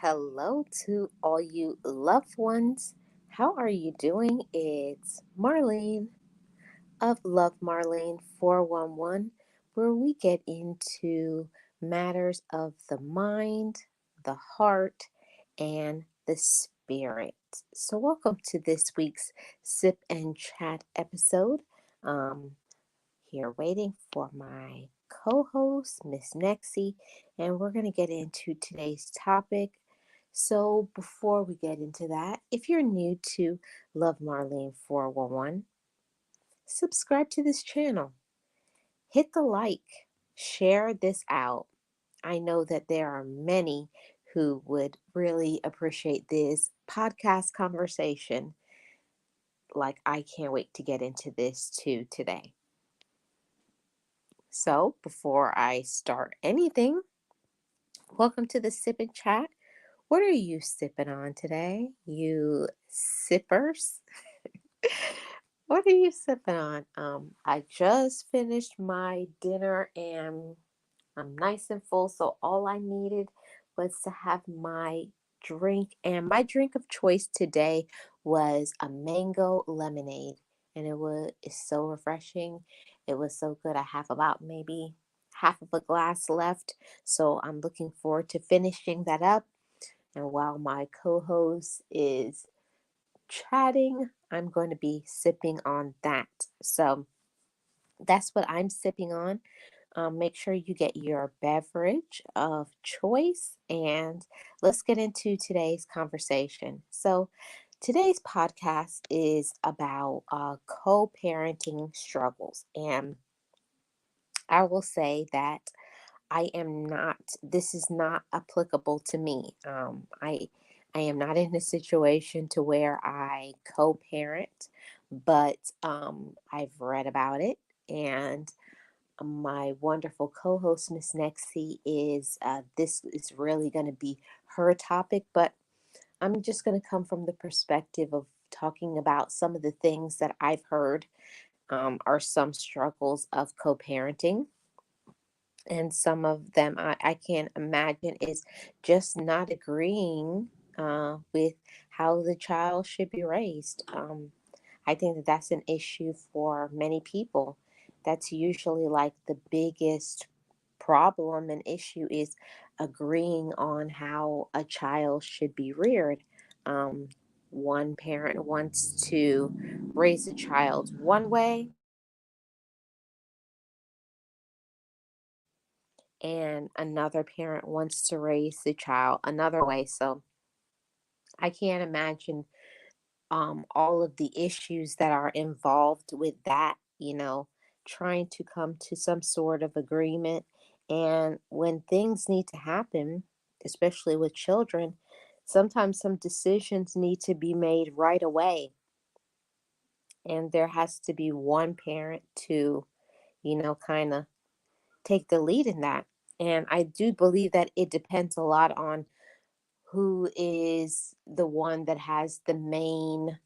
hello to all you loved ones. How are you doing? It's Marlene of Love Marlene 411, where we get into matters of the mind, the heart, and the spirit. So, welcome to this week's Sip and Chat episode. Um, Here waiting for my co host, Miss Nexie, and we're going to get into today's topic. So, before we get into that, if you're new to Love Marlene 411, subscribe to this channel, hit the like, share this out. I know that there are many who would really appreciate this podcast conversation. Like, I can't wait to get into this too today. So, before I start anything, welcome to the Sip and Chat. What are you sipping on today, you sippers? What are you sipping on? I just finished my dinner and I'm nice and full, so all I needed was to have my drink. And my drink of choice today was a mango lemonade. And it's so refreshing. It was so good. I have about maybe half of a glass left. So I'm looking forward to finishing that up. And while my co-host is chatting, I'm going to be sipping on that. So that's what I'm sipping on. Make sure you get your beverage of choice and let's get into today's conversation. So, today's podcast is about co parenting struggles. And I will say that this is not applicable to me. I am not in a situation to where I co parent, but I've read about it and my wonderful co-host Miss Nexie this is really going to be her topic, but I'm just going to come from the perspective of talking about some of the things that I've heard are some struggles of co-parenting, and some of them I can imagine is just not agreeing with how the child should be raised. I think that that's an issue for many people. That's usually like the biggest problem and issue is agreeing on how a child should be reared. Um, One parent wants to raise a child one way, and another parent wants to raise the child another way. So I can't imagine all of the issues that are involved with that, trying to come to some sort of agreement. And when things need to happen, especially with children, sometimes some decisions need to be made right away. And there has to be one parent to, kind of take the lead in that. And I do believe that it depends a lot on who is the one that has the main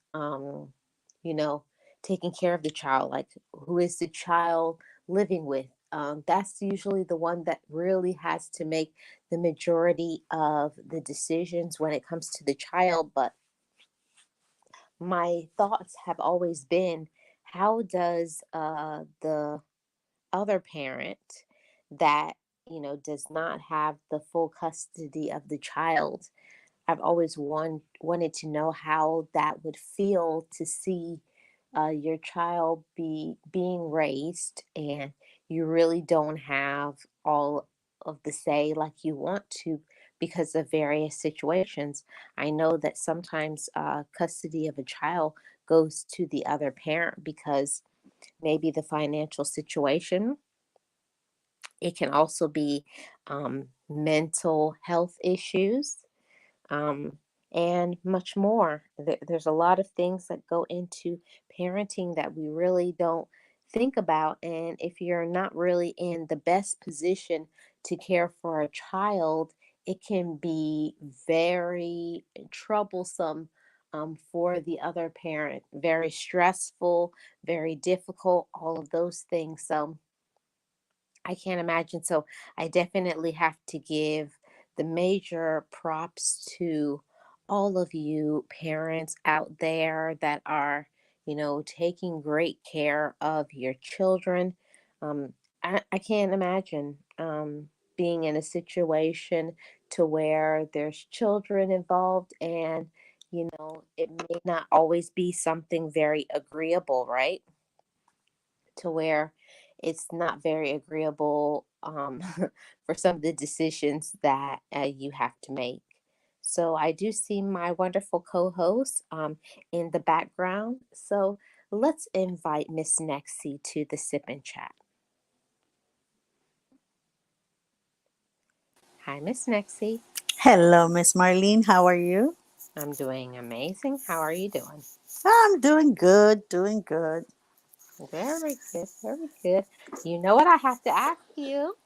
you know taking care of the child, like who is the child living with. That's usually the one that really has to make the majority of the decisions when it comes to the child. But my thoughts have always been, how does the other parent that does not have the full custody of the child, I've always wanted to know how that would feel to see your child being raised, and you really don't have all of the say like you want to because of various situations. I know that sometimes custody of a child goes to the other parent because maybe the financial situation. It can also be mental health issues, um, and much more. There's a lot of things that go into parenting that we really don't think about. And if you're not really in the best position to care for a child, it can be very troublesome for the other parent, very stressful, very difficult, all of those things. So I can't imagine. So I definitely have to give the major props to all of you parents out there that are, taking great care of your children. I can't imagine being in a situation to where there's children involved, and, it may not always be something very agreeable, right? To where it's not very agreeable for some of the decisions that you have to make. So I do see my wonderful co-host in the background. So let's invite Miss Nexie to the sip and chat. Hi, Miss Nexie. Hello, Miss Marlene. How are you? I'm doing amazing. How are you doing? I'm doing good, doing good. Very good, very good. You know what I have to ask you?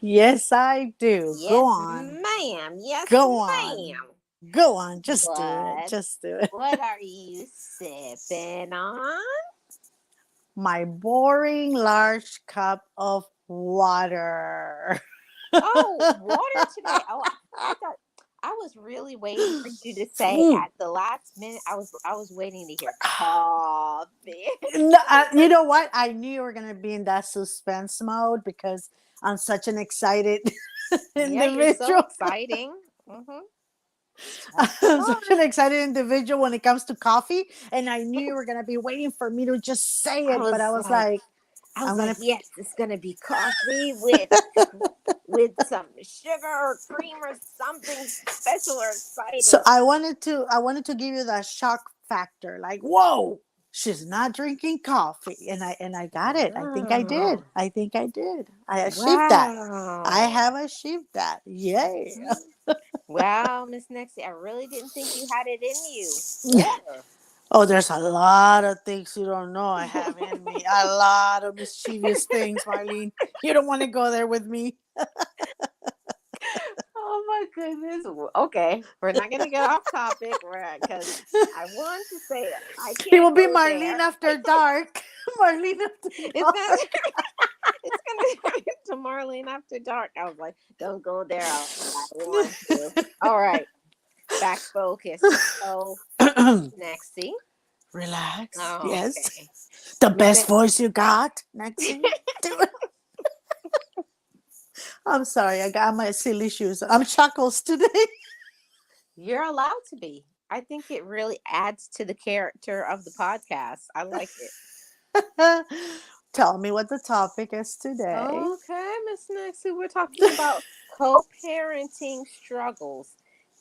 Yes, I do. Go Yes, on. ma'am. Yes, Go on. ma'am. Go on. Just do it. What? Just do it. What are you sipping on? My boring large cup of water. Oh, water today. Oh, I thought I was really waiting for you to say Mm. at the last minute. I was waiting to hear coffee. No, you know what? I knew you were going to be in that suspense mode because I'm such an excited Yeah, you're so individual. exciting. Mm-hmm. I'm such an excited individual when it comes to coffee, and I knew you were gonna be waiting for me to just say I it, but was I was like, like, I was I'm like, gonna. yes, it's gonna be coffee with some sugar or cream or something special or So exciting. I wanted to give you that shock factor, like, whoa, she's not drinking coffee, and I got it. I think I did. Wow. I think I did. I achieved that. I Wow. have achieved that. Yay! Mhm. Wow, Miss Nexie, I really didn't think you had it in you. Water. Oh, there's a lot of things you don't know I have in me. A lot of mischievous things, Marlene. You don't want to go there with me. Oh my goodness. Okay, we're not gonna get off topic, right? Because I want to say I It will can't be go Marlene there. after dark. Marlene after It's dark. gonna it's gonna be to Marlene after dark. I was like, don't go there. I want to. All right, back focus. So Miss Nexie. Relax. Oh, Yes. okay. The Miss best Nexie. voice you got, Nexie. Do it. I'm sorry. I got my silly shoes. I'm chuckles today. You're allowed to be. I think it really adds to the character of the podcast. I like it. Tell me what the topic is today. Okay, Miss Nexie, we're talking about co-parenting struggles.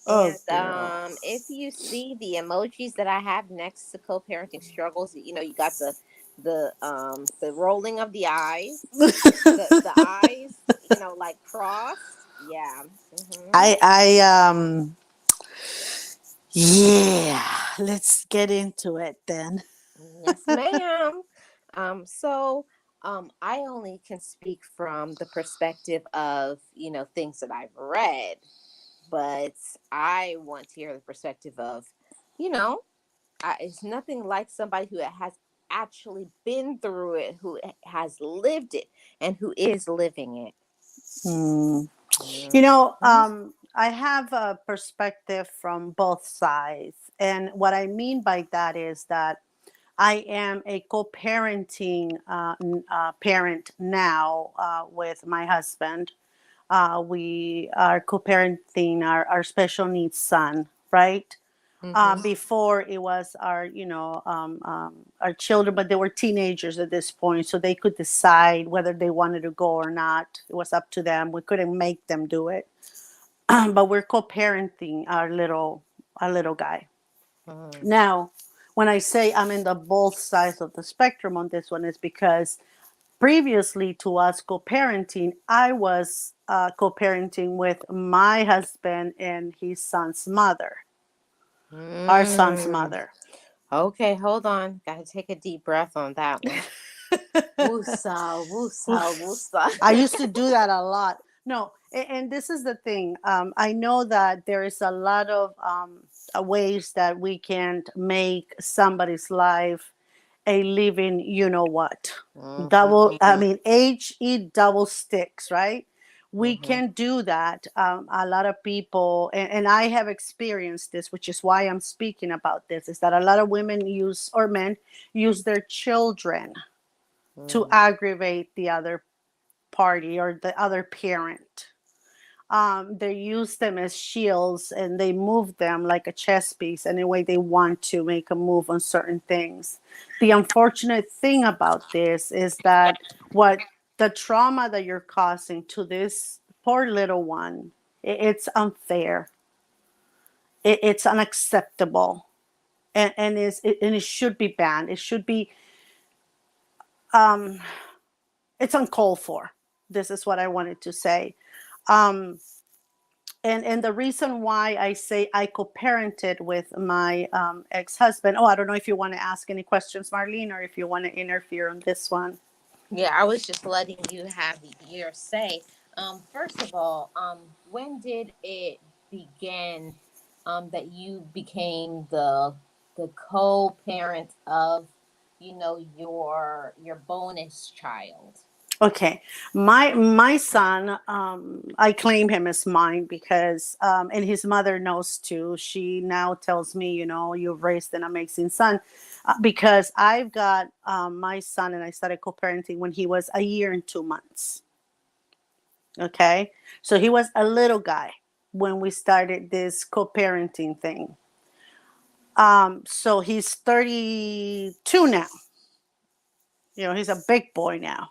Oh, And girl. if you see the emojis that I have next to co-parenting struggles, you got the rolling of the eyes, the eyes, like crossed. Yeah. Mm-hmm. I yeah. Let's get into it then. Yes, ma'am. So I only can speak from the perspective of, things that I've read, but I want to hear the perspective of, you know, it's nothing like somebody who has actually been through it, who has lived it, and who is living it. Hmm. Mhm. I have a perspective from both sides. And what I mean by that is that I am a co parenting parent now with my husband. We are co parenting our special needs son, right? Mhm. Before it was our children, but they were teenagers at this point, so they could decide whether they wanted to go or not. It was up to them. We couldn't make them do it. But we're co-parenting our little guy Mhm. now. When I say I'm in the both sides of the spectrum on this one, is because previously to us co-parenting, I was co-parenting with my husband and his son's mother, our son's Mm. mother. Okay, hold on. Got to take a deep breath on that one. Woosah, woosah, woosah. I used to do that a lot. No, and this is the thing. I know that there is a lot of ways that we can make somebody's life a living. You know what? Double. I Mhm. mean, age eat double sticks, right? We Mm-hmm. can do that. A lot of people, and I have experienced this, which is why I'm speaking about this, is that a lot of women use, or men use their children to Mm. aggravate the other party or the other parent. They use them as shields and they move them like a chess piece any way they want to make a move on certain things. The unfortunate thing about this is that what the trauma that you're causing to this poor little one, it's unfair. It's unacceptable, and it should be banned. It should be, um, it's uncalled for. This is what I wanted to say. Um, and the reason why I say I co-parented with my ex-husband. Oh, I don't know if you want to ask any questions, Marlene, or if you want to interfere on this one. Yeah, I was just letting you have your say. First of all, when did it begin that you became the co-parent of, your bonus child? Okay, my son, I claim him as mine because, and his mother knows too. She now tells me, you've raised an amazing son, because I've got my son, and I started co-parenting when he was a year and 2 months. Okay, so he was a little guy when we started this co-parenting thing. So he's 32 now. He's a big boy now,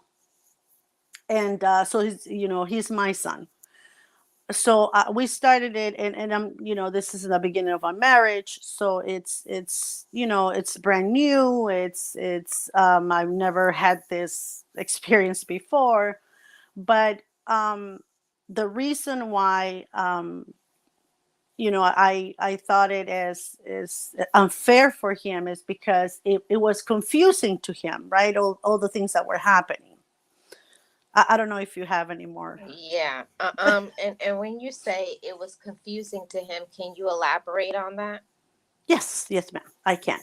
and so he's my son. So we started it, and I'm this is the beginning of our marriage, so it's brand new. It's I've never had this experience before, but the reason why I thought it as is unfair for him is because it was confusing to him, right? All the things that were happening. I don't know if you have any more. Yeah. And when you say it was confusing to him, can you elaborate on that? Yes, ma'am, I can.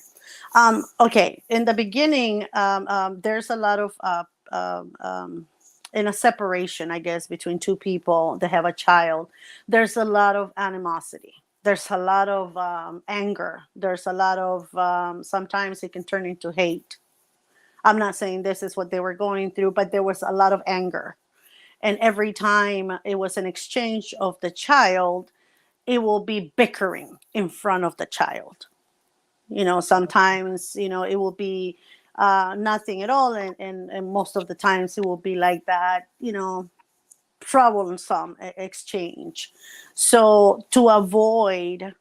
Okay, in the beginning, there's a lot of in a separation, I guess, between two people that have a child. There's a lot of animosity. There's a lot of anger. There's a lot of sometimes it can turn into hate. I'm not saying this is what they were going through, but there was a lot of anger. And every time it was an exchange of the child, it will be bickering in front of the child. Sometimes it will be nothing at all, and most of the times it will be like that, troublesome exchange. So to avoid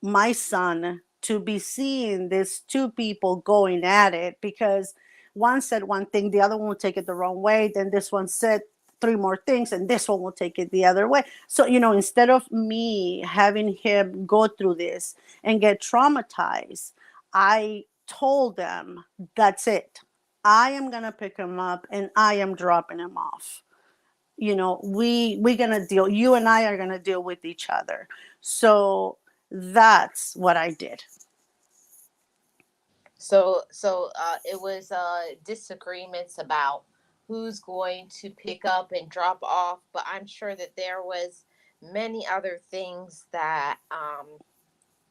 my son to be seeing these two people going at it, because one said one thing, the other one will take it the wrong way, then this one said three more things and this one will take it the other way. So instead of me having him go through this and get traumatized, I told them, that's it, I am going to pick him up and I am dropping him off. We're going to deal, you and I are going to deal with each other. So that's what I did. So it was disagreements about who's going to pick up and drop off, but I'm sure that there was many other things that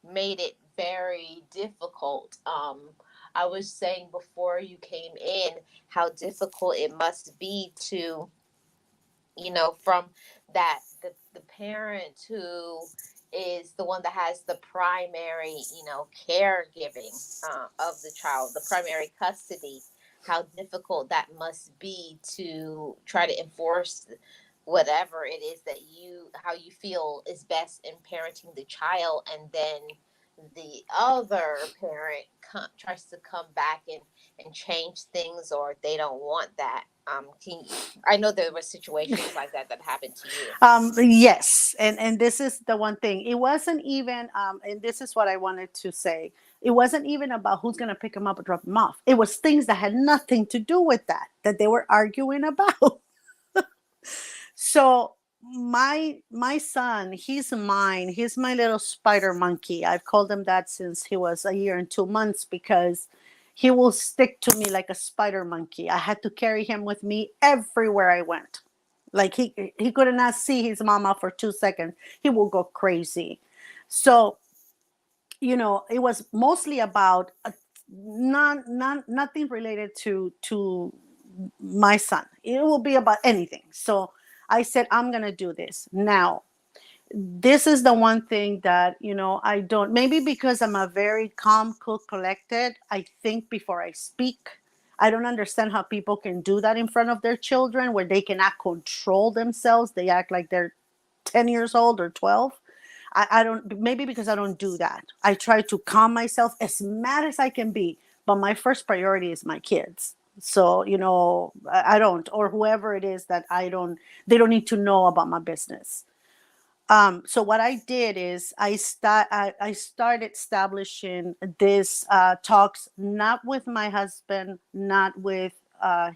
made it very difficult. I was saying before you came in how difficult it must be to, from the parent who is the one that has the primary, caregiving of the child, the primary custody, how difficult that must be to try to enforce whatever it is that how you feel is best in parenting the child, and then the other parent tries to come back and change things, or they don't want that. Can you, I know there were situations like that happened to you. Yes, and this is the one thing. It wasn't even, and this is what I wanted to say. It wasn't even about who's going to pick him up or drop him off. It was things that had nothing to do with that they were arguing about. So my son, he's mine. He's my little spider monkey. I've called him that since he was a year and 2 months, because he will stick to me like a spider monkey. I had to carry him with me everywhere I went. Like he could not see his mama for 2 seconds. He will go crazy. So, it was mostly about nothing related to my son. It will be about anything. So I said, I'm gonna do this now. This is the one thing that I don't, maybe because I'm a very calm, cool, collected. I think before I speak. I don't understand how people can do that in front of their children where they cannot control themselves. They act like they're 10 years old or 12. I don't, maybe because I don't do that. I try to calm myself as mad as I can be, but my first priority is my kids. So, I don't, or whoever it is that they don't need to know about my business. So what I did is I started establishing this talks, not with my husband, not with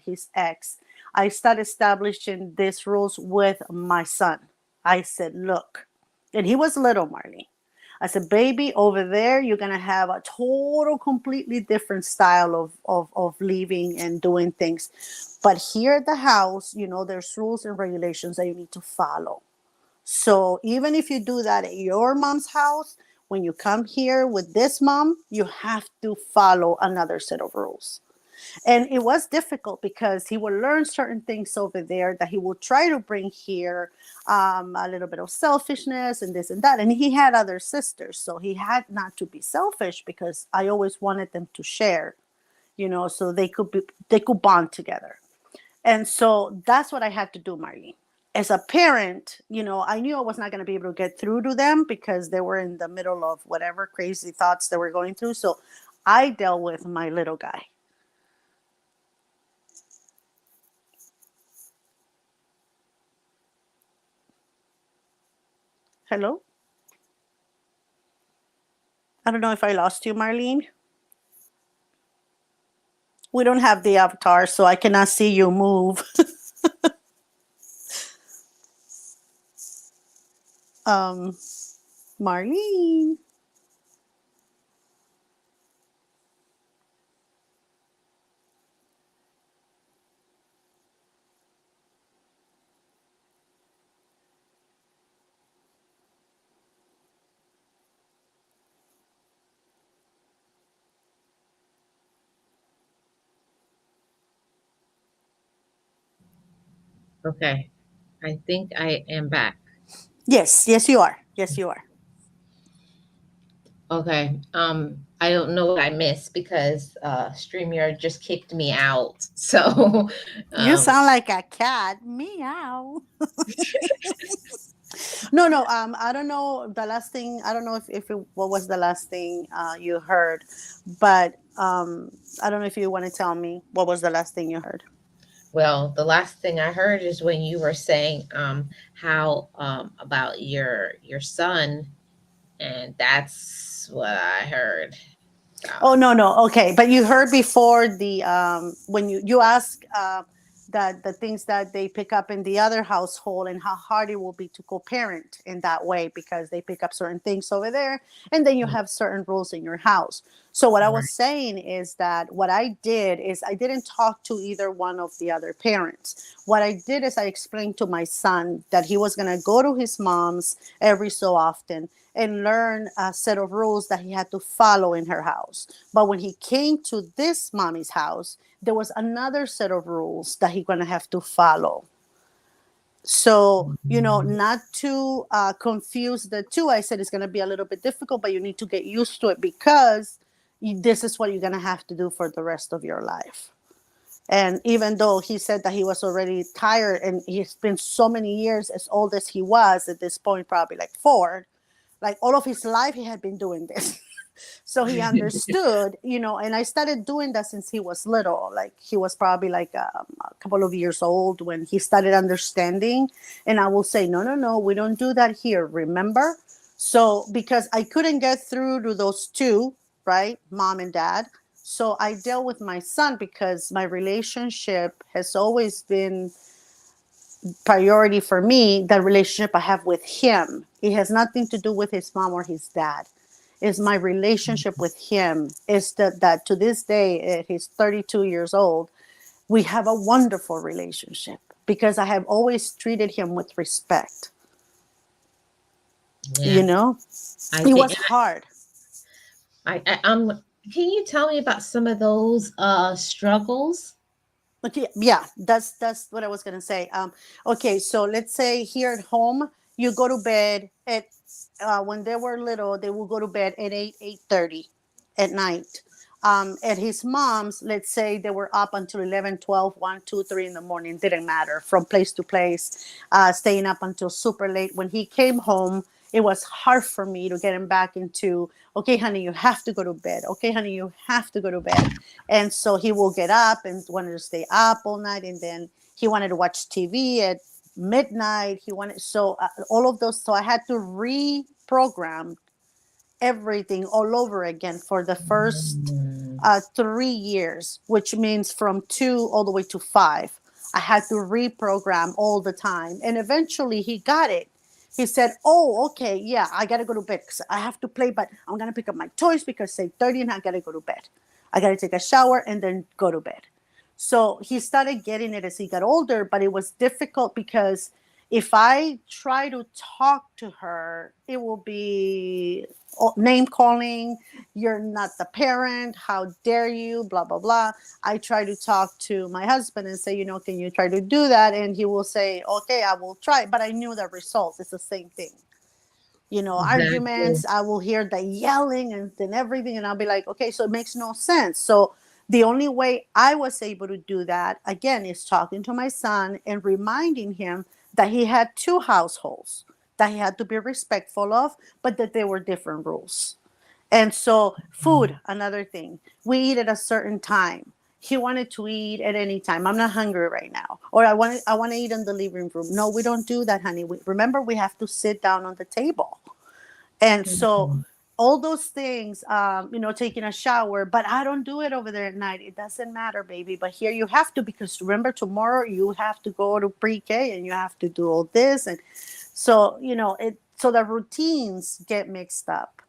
his ex. I started establishing these rules with my son. I said, look, and he was little, Marley. I said, baby, over there, you're going to have a total, completely different style of living and doing things. But here at the house, there's rules and regulations that you need to follow. So even if you do that at your mom's house, when you come here with this mom, you have to follow another set of rules. And it was difficult because he will learn certain things over there that he will try to bring here, a little bit of selfishness and this and that. And he had other sisters, so he had not to be selfish because I always wanted them to share, so they could bond together. And so that's what I had to do, Marlene. As a parent, I knew I was not going to be able to get through to them because they were in the middle of whatever crazy thoughts they were going through. So I dealt with my little guy. Hello? I don't know if I lost you, Marlene. We don't have the avatar, so I cannot see you move. um, Marlene. Okay, I think I am back. Yes, yes, you are. Yes, you are. Okay. I don't know what I missed because StreamYard just kicked me out. So You um sound like a cat. Meow. No, no. I don't know the last thing. I don't know what was the last thing you heard, but I don't know if you want to tell me what was the last thing you heard. well, the last thing I heard is when you were saying how about your son, and that's what I heard. Oh So no, no. Okay, but you heard before the when you ask that the things that they pick up in the other household and how hard it will be to co-parent in that way because they pick up certain things over there and then you have certain rules in your house. So what I was right. saying is that what I did is I didn't talk to either one of the other parents. What I did is I explained to my son that he was going to go to his mom's every so often and learn a set of rules that he had to follow in her house. But when he came to this mommy's house, there was another set of rules that he's going to have to follow. So, Mhm. not to confuse the two, I said it's going to be a little bit difficult, but you need to get used to it because this is what you're going to have to do for the rest of your life. And even though he said that he was already tired and he's been so many years as old as he was at this point, probably like four, like all of his life he had been doing this. So he understood, and I started doing that since he was little. Like he was probably like a couple of years old when he started understanding. And I will say, no, no, no, we don't do that here, remember? So because I couldn't get through to those two, right, mom and dad, so I dealt with my son because my relationship has always been priority for me. The relationship I have with him, it has nothing to do with his mom or his dad. Is my relationship with him. Is that to this day, he's 32 years old, we have a wonderful relationship. because I have always treated him with respect. You Yeah, know, I it think was hard. I'm. Can you tell me about some of those struggles? Okay, yeah, that's what I was gonna say. Okay, so let's say here at home, you go to bed at when they were little, they will go to bed at 8:30 at night. At his mom's, let's say they were up until 11, 12, 1, 2, 3 in the morning. Didn't matter, from place to place, staying up until super late. When he came home, it was hard for me to get him back into, okay, honey, you have to go to bed. Okay, honey, you have to go to bed. And so he will get up and wanted to stay up all night. And then he wanted to watch TV at midnight. He wanted, so all of those. So I had to reprogram everything all over again for the first Mm, 3 years, which means from 2 all the way to 5. I had to reprogram all the time. And eventually he got it. He said, oh, okay, yeah, I got to go to bed because I have to play, but I'm going to pick up my toys because say 30 and I got to go to bed. I got to take a shower and then go to bed. So he started getting it as he got older, but it was difficult because if I try to talk to her, it will be name calling. You're not the parent. How dare you? Blah, blah, blah. I try to talk to my husband and say, can you try to do that? And he will say, okay, I will try. But I knew the result. It's the same thing. exactly. Arguments, I will hear the yelling and everything. And I'll be like, okay, so it makes no sense. So the only way I was able to do that, again, is talking to my son and reminding him that he had two households that he had to be respectful of, but that there were different rules. And so, food, another thing. We eat at a certain time. He wanted to eat at any time. I'm not hungry right now. Or I want to eat in the living room. No, we don't do that, honey. Remember, we have to sit down on the table. And so Mhm. all those things, taking a shower, but I don't do it over there at night. It doesn't matter, baby. But here you have to, because remember, tomorrow you have to go to pre-K and you have to do all this. And so, so the routines get mixed up.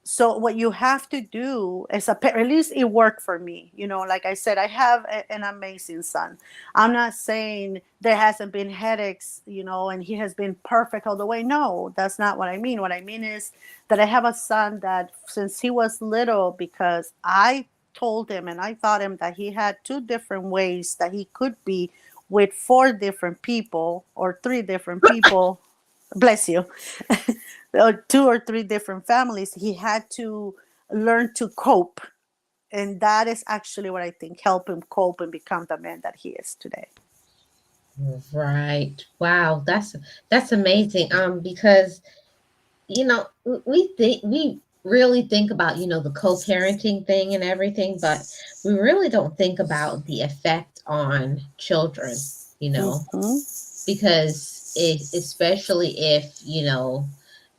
So what you have to do is at least it worked for me. Like I said, I have an amazing son. I'm not saying there hasn't been headaches, and he has been perfect all the way. No, that's not what I mean. What I mean is that I have a son that since he was little, because I told him and I taught him that he had two different ways that he could be with four different people or three different people, bless you, two or three different families. He had to learn to cope. And that is actually what I think helped him cope and become the man that he is today. Right. Wow, that's amazing. Because we think we really think about the co-parenting thing and everything, but we really don't think about the effect on children. You know, Mm-hmm. because especially if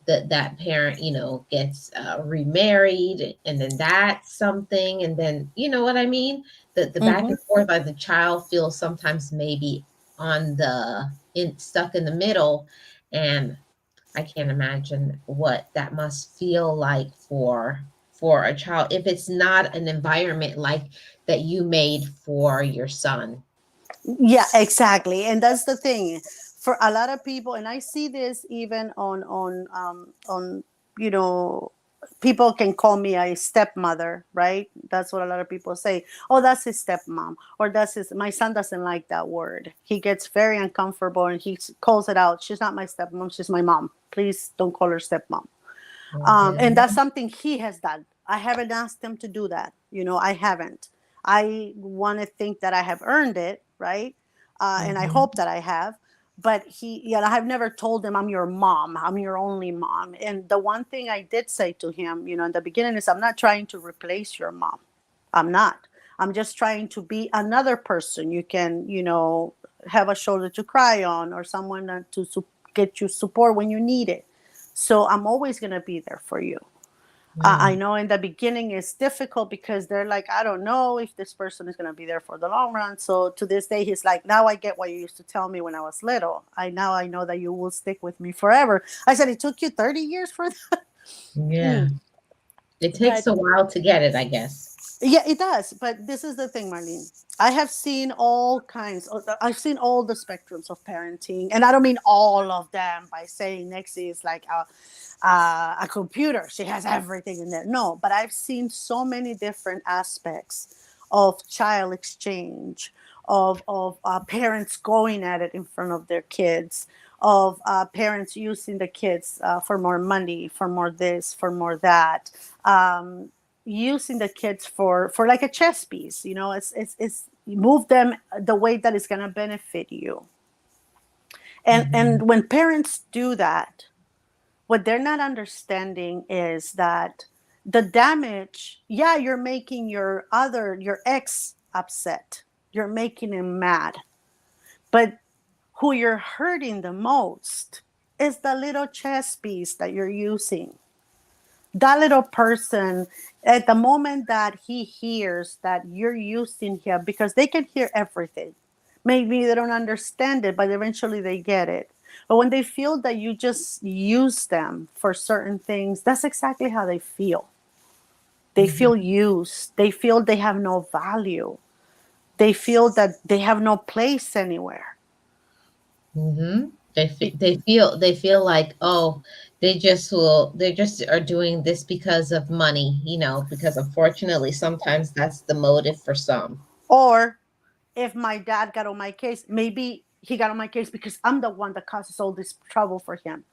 that parent gets remarried, and then that's something, and then you know what I mean, the back Mm-hmm. and forth, like the child feels sometimes maybe on the in stuck in the middle. And I can't imagine what that must feel like for a child if it's not an environment like that you made for your son. Yeah, exactly. And that's the thing for a lot of people. And I see this even on you know people can call me a stepmother, right? That's what a lot of people say. Oh, that's his stepmom, or that's his. My son doesn't like that word. He gets very uncomfortable and he calls it out. She's not my stepmom. She's my mom. Please don't call her stepmom. And that's Mhm. something he has done. I haven't asked him to do that. I haven't. I want to think that I have earned it, right? And I Mhm. hope that I have. But I have never told him I'm your mom. I'm your only mom. And the one thing I did say to him, in the beginning is I'm not trying to replace your mom. I'm not. I'm just trying to be another person. You can, have a shoulder to cry on or someone to get you support when you need it. So I'm always going to be there for you. I Mm. know in the beginning it's difficult because they're like, I don't know if this person is going to be there for the long run. So to this day, he's like, now I get what you used to tell me when I was little. I know that you will stick with me forever. I said, it took you 30 years for that. Yeah. Mm. It takes But a while to get it, I guess. Yeah, it does. But this is the thing, Marlene. I have seen all kinds. I've seen all the spectrums of parenting, and I don't mean all of them by saying Nexie is like a computer. She has everything in there. No, but I've seen so many different aspects of child exchange, of parents going at it in front of their kids, of parents using the kids for more money, for more this, for more that. Using the kids for like a chess piece, you know, it's move them the way that is going to benefit you. And Mhm. when parents do that, what they're not understanding is that the damage, yeah, you're making your ex upset, you're making him mad, but who you're hurting the most is the little chess piece that you're using. That little person, at the moment that he hears that you're using him, because they can hear everything, maybe they don't understand it, but eventually they get it. But when they feel that you just use them for certain things, that's exactly how they feel. They Mhm. feel used, they feel they have no value, they feel that they have no place anywhere. Mhm. They feel like, oh, they just are doing this because of money, because unfortunately sometimes that's the motive for some. Or if my dad got on my case, maybe he got on my case because I'm the one that causes all this trouble for him.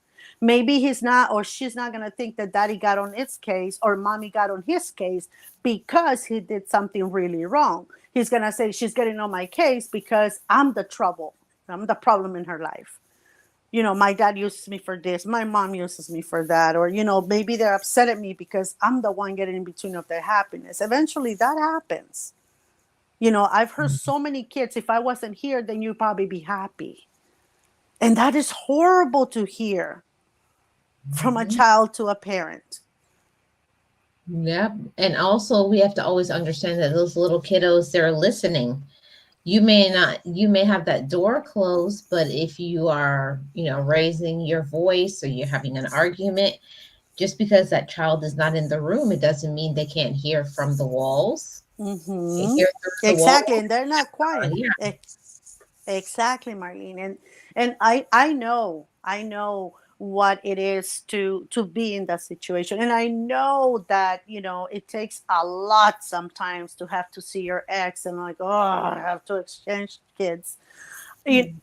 Maybe he's not, or she's not going to think that daddy got on its case or mommy got on his case because he did something really wrong. He's going to say she's getting on my case because I'm the trouble. I'm the problem in her life. You know, my dad uses me for this, my mom uses me for that, or, you know, maybe they're upset at me because I'm the one getting in between of their happiness. Eventually that happens. You know, I've heard so many kids, if I wasn't here, then you'd probably be happy. And that is horrible to hear from a Mhm. child to a parent. Yep. And also we have to always understand that those little kiddos, they're listening. You may have that door closed, but if you are, raising your voice or you're having an argument, just because that child is not in the room, it doesn't mean they can't hear from the walls. They Hmm. hear through the Exactly. walls. And they're not quiet. Yeah. Exactly, Marlene. And I know what it is to be in that situation. And I know that, you know, it takes a lot sometimes to have to see your ex and like, oh, I have to exchange kids.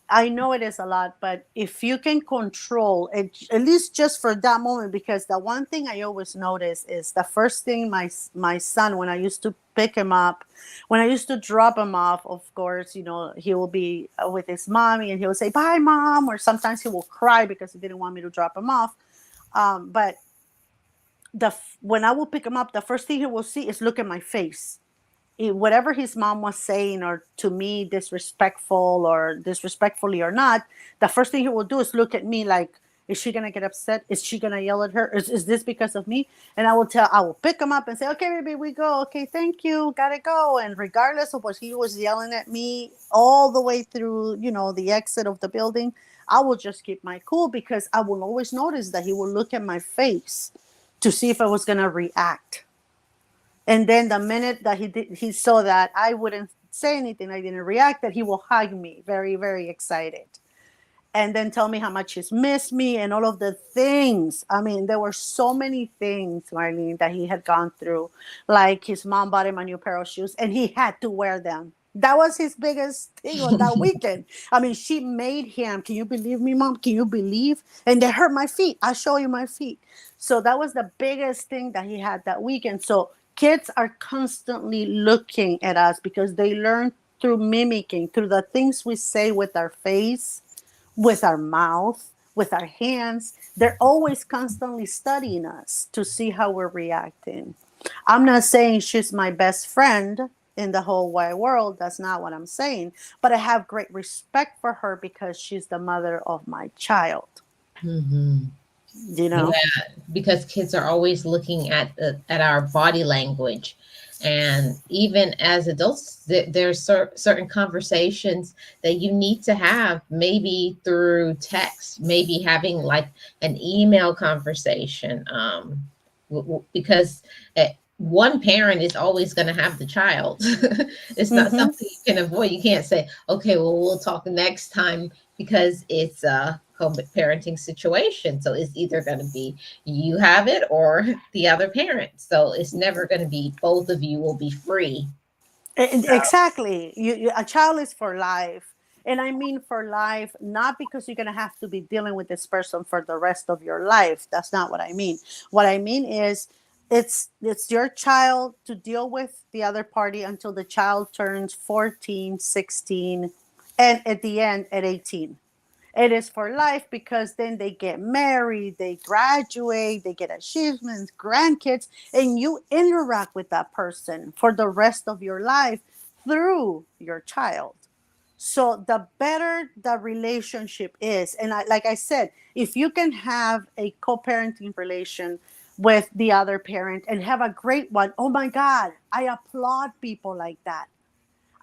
I know it is a lot, but if you can control it, at least just for that moment, because the one thing I always notice is the first thing my son, when I used to pick him up, when I used to drop him off, of course, you know, he will be with his mommy and he will say, bye, mom. Or sometimes he will cry because he didn't want me to drop him off. But when I will pick him up, the first thing he will see is look at my face. Whatever his mom was saying or to me disrespectful or disrespectfully or not, the first thing he will do is look at me like, is she gonna get upset? Is she gonna yell at her? Is this because of me? And I will pick him up and say, okay, baby, we go. Okay, thank you, gotta go. And regardless of what he was yelling at me all the way through, you know, the exit of the building, I will just keep my cool because I will always notice that he will look at my face to see if I was gonna react. And then the minute that he saw that I wouldn't say anything, I didn't react, that he will hug me, very, very excited. And then tell me how much he's missed me and all of the things. I mean, there were so many things, Marlene, that he had gone through. Like his mom bought him a new pair of shoes and he had to wear them. That was his biggest thing on that weekend. I mean, she made him. Can you believe me, mom? Can you believe? And they hurt my feet. I'll show you my feet. So that was the biggest thing that he had that weekend. So kids are constantly looking at us because they learn through mimicking, through the things we say with our face, with our mouth, with our hands. They're always constantly studying us to see how we're reacting. I'm not saying she's my best friend in the whole wide world. That's not what I'm saying. But I have great respect for her because she's the mother of my child, Hmm. you know? Yeah, because kids are always looking at our body language, and even as adults, there's certain conversations that you need to have, maybe through text, maybe having like an email conversation, because one parent is always going to have the child. It's not Mm-hmm. something you can avoid. You can't say, okay, well, we'll talk next time because it's a co-parenting situation. So it's either going to be you have it or the other parent. So it's never going to be both of you will be free. Exactly. A child is for life. And I mean for life, not because you're going to have to be dealing with this person for the rest of your life. That's not what I mean. What I mean is it's your child to deal with the other party until the child turns 14, 16, and at the end at 18. It is for life because then they get married, they graduate, they get achievements, grandkids, and you interact with that person for the rest of your life through your child. So the better the relationship is, and like I said, if you can have a co-parenting relation with the other parent and have a great one, oh my God, I applaud people like that.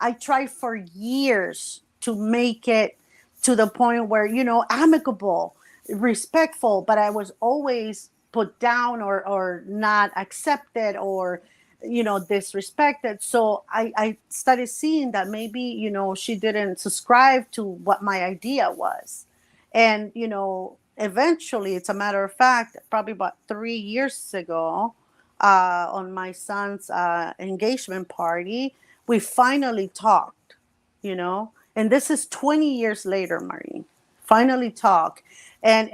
I tried for years to make it to the point where, amicable, respectful, but I was always put down or not accepted or, disrespected. So I started seeing that maybe, she didn't subscribe to what my idea was. And, eventually, it's a matter of fact, probably about 3 years ago, on my son's engagement party, we finally talked, and this is 20 years later, Maureen. Finally talk. And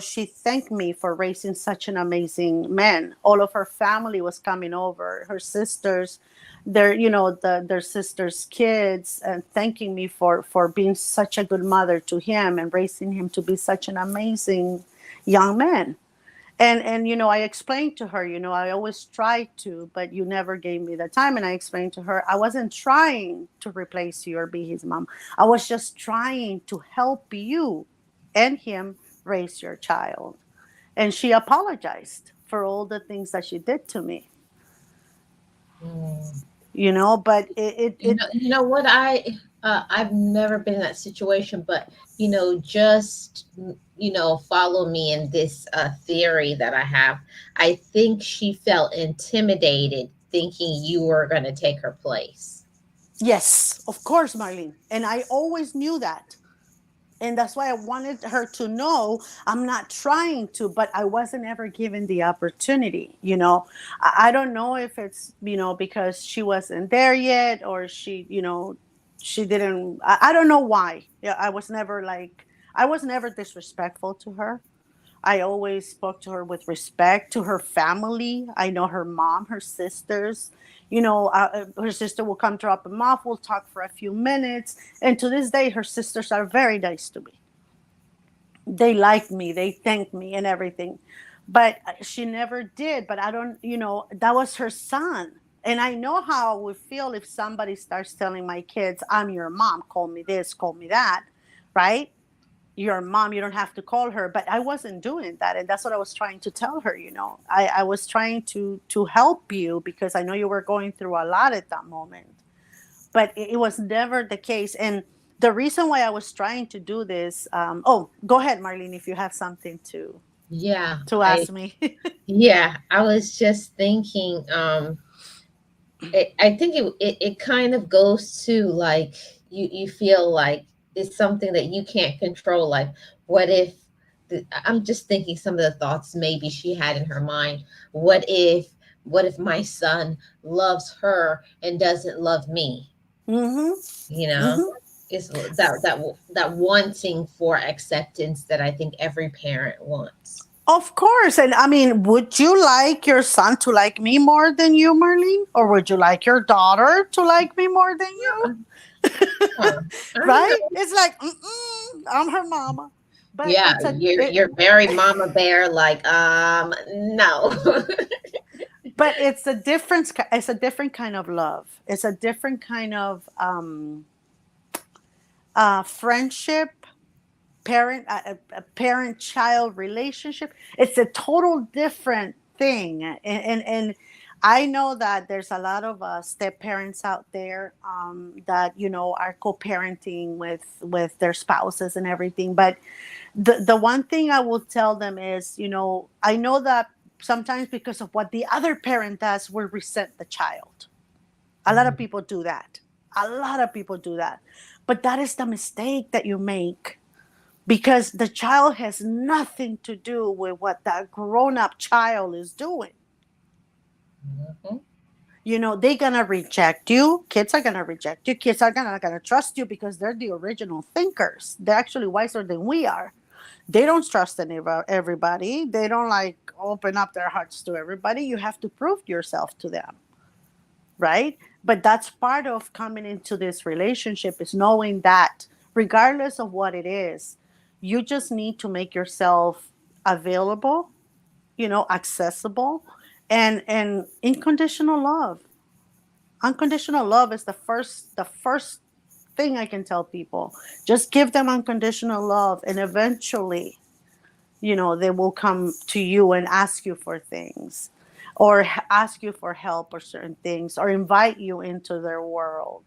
she thanked me for raising such an amazing man. All of her family was coming over, her sisters, their sisters' kids, and thanking me for being such a good mother to him and raising him to be such an amazing young man. And I explained to her, I always tried to, but you never gave me the time. And I explained to her, I wasn't trying to replace you or be his mom. I was just trying to help you and him raise your child. And she apologized for all the things that she did to me. Mm. But it You know what I've never been in that situation, but just follow me in this theory that I have. I think she felt intimidated, thinking you were going to take her place. yes, of course, Marlene. And I always knew that. And that's why I wanted her to know I'm not trying to, but I wasn't ever given the opportunity. I don't know if it's because she wasn't there yet, or she didn't. I don't know why. Yeah, I was never disrespectful to her. I always spoke to her with respect, to her family. I know her mom, her sisters. Her sister will come drop him off. We'll talk for a few minutes. And to this day, her sisters are very nice to me. They like me, they thank me and everything. But she never did. But I don't, that was her son. And I know how I would feel if somebody starts telling my kids, I'm your mom, call me this, call me that, right? Your mom, you don't have to call her. But I wasn't doing that, and that's what I was trying to tell her. I was trying to help you because I know you were going through a lot at that moment, but it was never the case. And the reason why I was trying to do this, oh, go ahead, Marlene, if you have something Yeah, to ask me. I was just thinking. I think it kind of goes to like you feel like it's something that you can't control. Like, what if I'm just thinking some of the thoughts maybe she had in her mind. What if my son loves her and doesn't love me? Mm-hmm. You know, Mm-hmm. it's that wanting for acceptance that I think every parent wants. Of course. And I mean, would you like your son to like me more than you, Marlene? Or would you like your daughter to like me more than you? Huh. I don't Right? know. It's like, I'm her mama. But Yeah, you're very mama bear. Like, no. it's a different, it's a different kind of love. It's a different kind of friendship, a parent child relationship. It's a total different thing. And I know that there's a lot of step parents out there, that are co-parenting with their spouses and everything. But the one thing I will tell them is, I know that sometimes because of what the other parent does, we resent the child. A lot of people do that. A lot of people do that. But that is the mistake that you make, because the child has nothing to do with what that grown up child is doing. Mhm. You know, they're going to reject you. Kids are going to reject you. Kids are not going to trust you because they're the original thinkers. They're actually wiser than we are. They don't trust everybody. They don't like open up their hearts to everybody. You have to prove yourself to them, right? But that's part of coming into this relationship, is knowing that regardless of what it is, you just need to make yourself available, you know, accessible, and unconditional love. Unconditional love is the first thing I can tell people. Just give them unconditional love, and eventually, you know, they will come to you and ask you for things, or ask you for help or certain things, or invite you into their world.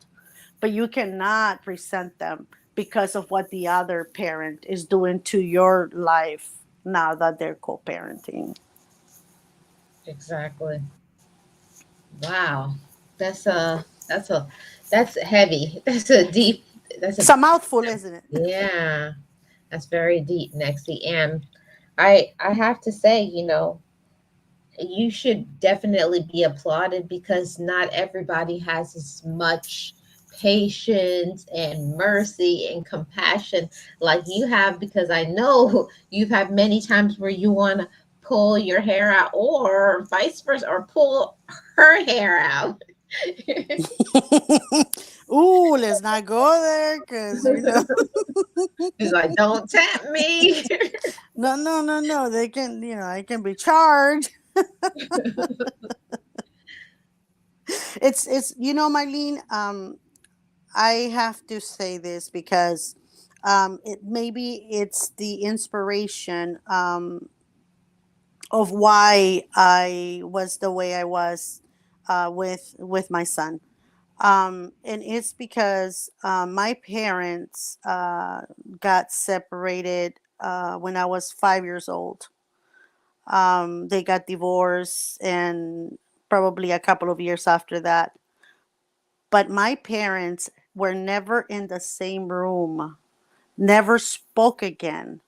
But you cannot resent them because of what the other parent is doing to your life now that they're co-parenting. Exactly. Wow. That's that's heavy. That's a deep, that's It's a, a mouthful, isn't it? yeah, that's very deep, Nexie. And I have to say, you should definitely be applauded, because not everybody has as much patience and mercy and compassion like you have, because I know you've had many times where you want to pull your hair out, or vice versa, or pull her hair out. Ooh, let's not go there, because you know. He's like, don't tempt me. No, no, no, no. They can, you know, I can be charged. It's you know, Marlene. I have to say this because it maybe it's the inspiration of why I was the way I was with my son. And it's because my parents got separated when I was 5 years old. They got divorced, and probably a couple of years after that. But my parents were never in the same room, never spoke again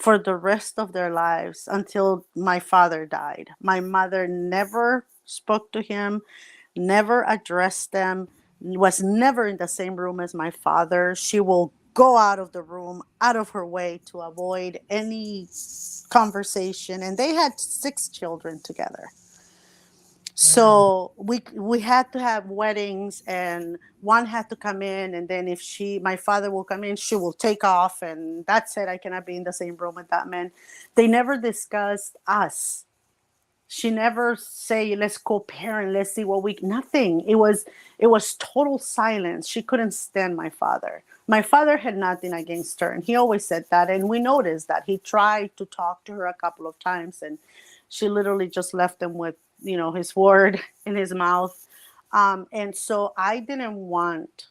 for the rest of their lives until my father died. My mother never spoke to him, never addressed them, was never in the same room as my father. She will go out of the room, out of her way to avoid any conversation. And they had 6 children together. Wow. So we had to have weddings, and one had to come in, and then if my father will come in, she will take off, and that's it. I cannot be in the same room with that man. They never discussed us. She never say, let's co-parent, let's see what we, nothing. It was total silence. She couldn't stand my father. My father had nothing against her, and he always said that, and we noticed that he tried to talk to her a couple of times, and she literally just left him with, you know, his word in his mouth. And so I didn't want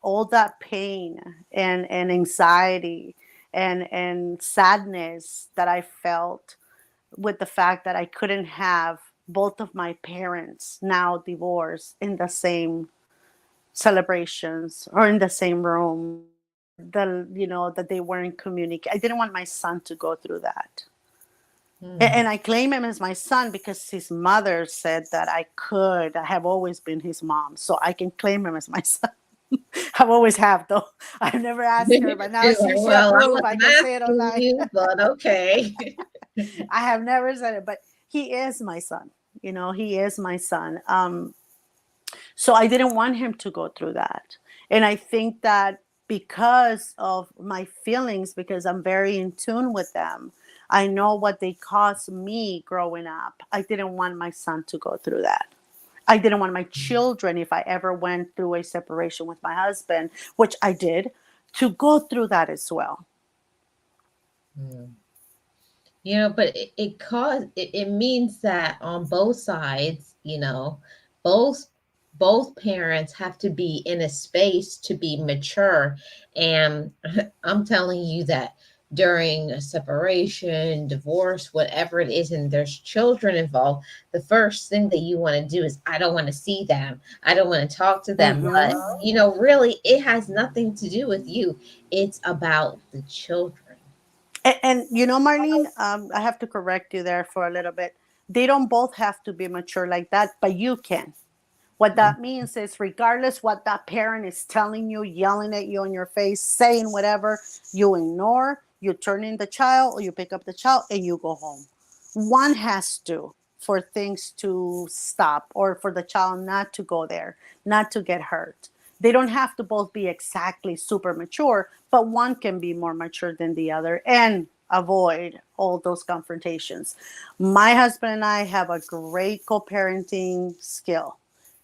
all that pain and anxiety and sadness that I felt with the fact that I couldn't have both of my parents, now divorced, in the same celebrations or in the same room. That they weren't communicating. I didn't want my son to go through that. Hmm. And I claim him as my son because his mother said that I could. I have always been his mom, so I can claim him as my son. I've always have, though. I've never asked her, but now She's like, since she well, I approved, I wasn't can say it asking online. you, but okay. I have never said it, but he is my son. You know, he is my son. So I didn't want him to go through that. And I think that because of my feelings, because I'm very in tune with them, I know what they caused me growing up. I didn't want my son to go through that. I didn't want my children, if I ever went through a separation with my husband, which I did, to go through that as well. Hmm. But it means that on both sides, both both parents have to be in a space to be mature. And I'm telling you that during a separation, divorce, whatever it is, and there's children involved, the first thing that you want to do is, I don't want to see them. I don't want to talk to them. But, Mm-hmm. really, it has nothing to do with you. It's about the children. And you know, Marlene, I have to correct you there for a little bit. They don't both have to be mature like that, but you can. What that means is, regardless what that parent is telling you, yelling at you in your face, saying whatever, you ignore, you turn in the child, or you pick up the child and you go home. One has to, for things to stop, or for the child not to go there, not to get hurt. They don't have to both be exactly super mature, but one can be more mature than the other and avoid all those confrontations. My husband and I have a great co-parenting skill.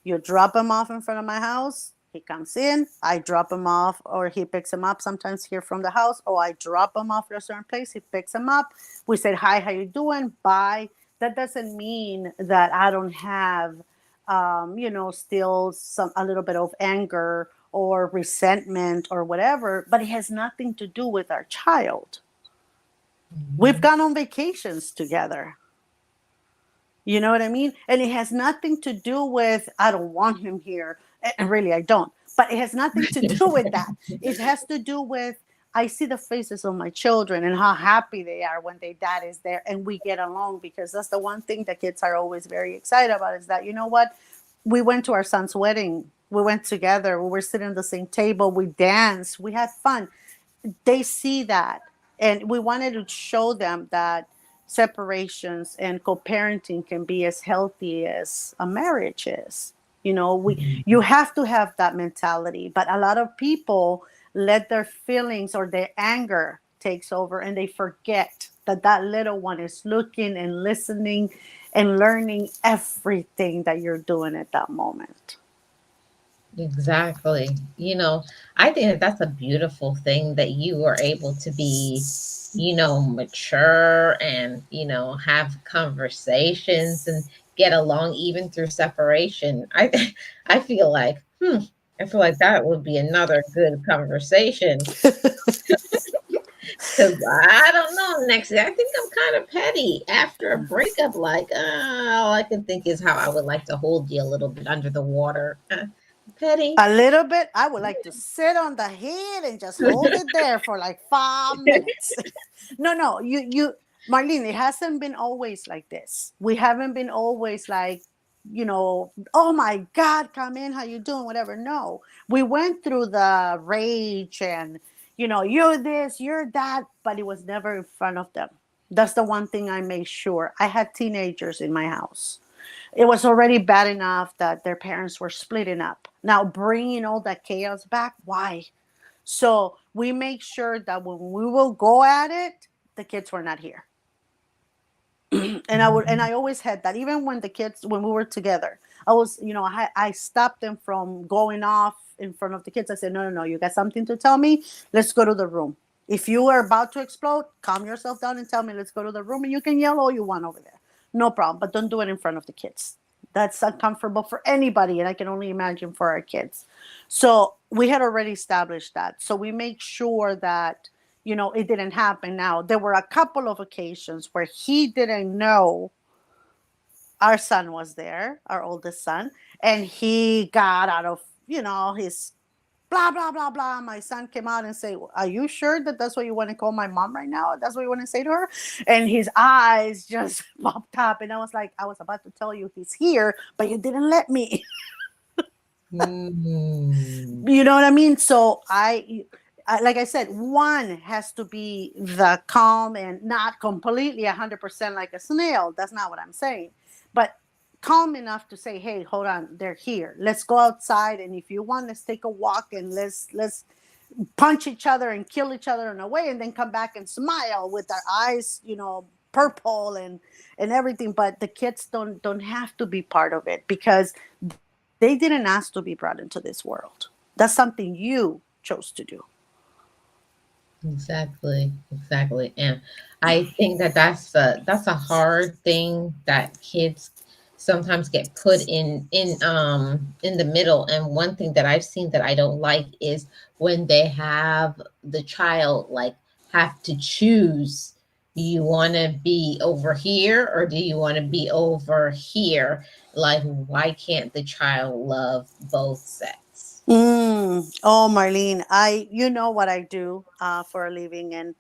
You drop him off in front of my house, he comes in, I drop him off, or he picks him up sometimes here from the house, or I drop him off at a certain place, he picks him up. We said, hi, how you doing? Bye. That doesn't mean that I don't have, still a little bit of anger or resentment or whatever, but it has nothing to do with our child. We've gone on vacations together. You know what I mean? And it has nothing to do with, I don't want him here. And really, I don't. But it has nothing to do with that. It has to do with, I see the faces of my children and how happy they are when their dad is there and we get along, because that's the one thing that kids are always very excited about, is that, you know what? We went to our son's wedding. We went together. We were sitting at the same table. We danced. We had fun. They see that. And we wanted to show them that separations and co-parenting can be as healthy as a marriage is. You have to have that mentality, but a lot of people let their feelings or their anger takes over, and they forget that that little one is looking and listening and learning everything that you're doing at that moment. Exactly. I think that that's a beautiful thing, that you are able to be, mature and, have conversations and get along even through separation. I feel like, that would be another good conversation. Because I don't know, next, I think I'm kind of petty after a breakup. Like, all I can think is how I would like to hold you a little bit under the water. Petty. A little bit. I would like to sit on the head and just hold it there for like 5 minutes. No, Marlene, it hasn't been always like this. We haven't been always like, oh my God, come in, how you doing, whatever. No, we went through the rage and, you're this, you're that, but it was never in front of them. That's the one thing I made sure. I had teenagers in my house. It was already bad enough that their parents were splitting up. Now bringing all that chaos back, why? So we make sure that when we will go at it, the kids were not here. And I always had that, even when we were together, I stopped them from going off in front of the kids. I said, no, you got something to tell me? Let's go to the room. If you are about to explode, calm yourself down and tell me, let's go to the room, and you can yell all you want over there. No problem, but don't do it in front of the kids. That's uncomfortable for anybody, and I can only imagine for our kids. So we had already established that. So we make sure that, it didn't happen. Now, there were a couple of occasions where he didn't know our son was there, our oldest son, and he got out of, his blah, blah, blah, blah. My son came out and said, are you sure that that's what you want to call my mom right now? That's what you want to say to her? And his eyes just popped up. And I was like, I was about to tell you he's here, but you didn't let me. You know what I mean? So I, like I said, one has to be the calm and not completely 100% like a snail. That's not what I'm saying. But calm enough to say, hey, hold on, they're here. Let's go outside. And if you want, let's take a walk and let's punch each other and kill each other in a way, and then come back and smile with our eyes, purple and everything. But the kids don't have to be part of it, because they didn't ask to be brought into this world. That's something you chose to do. Exactly. And I think that that's a hard thing, that kids sometimes get put in the middle. And one thing that I've seen that I don't like is when they have the child like have to choose, do you want to be over here or do you want to be over here? Like, why can't the child love both sets? Oh, Marlene, you know what I do for a living, and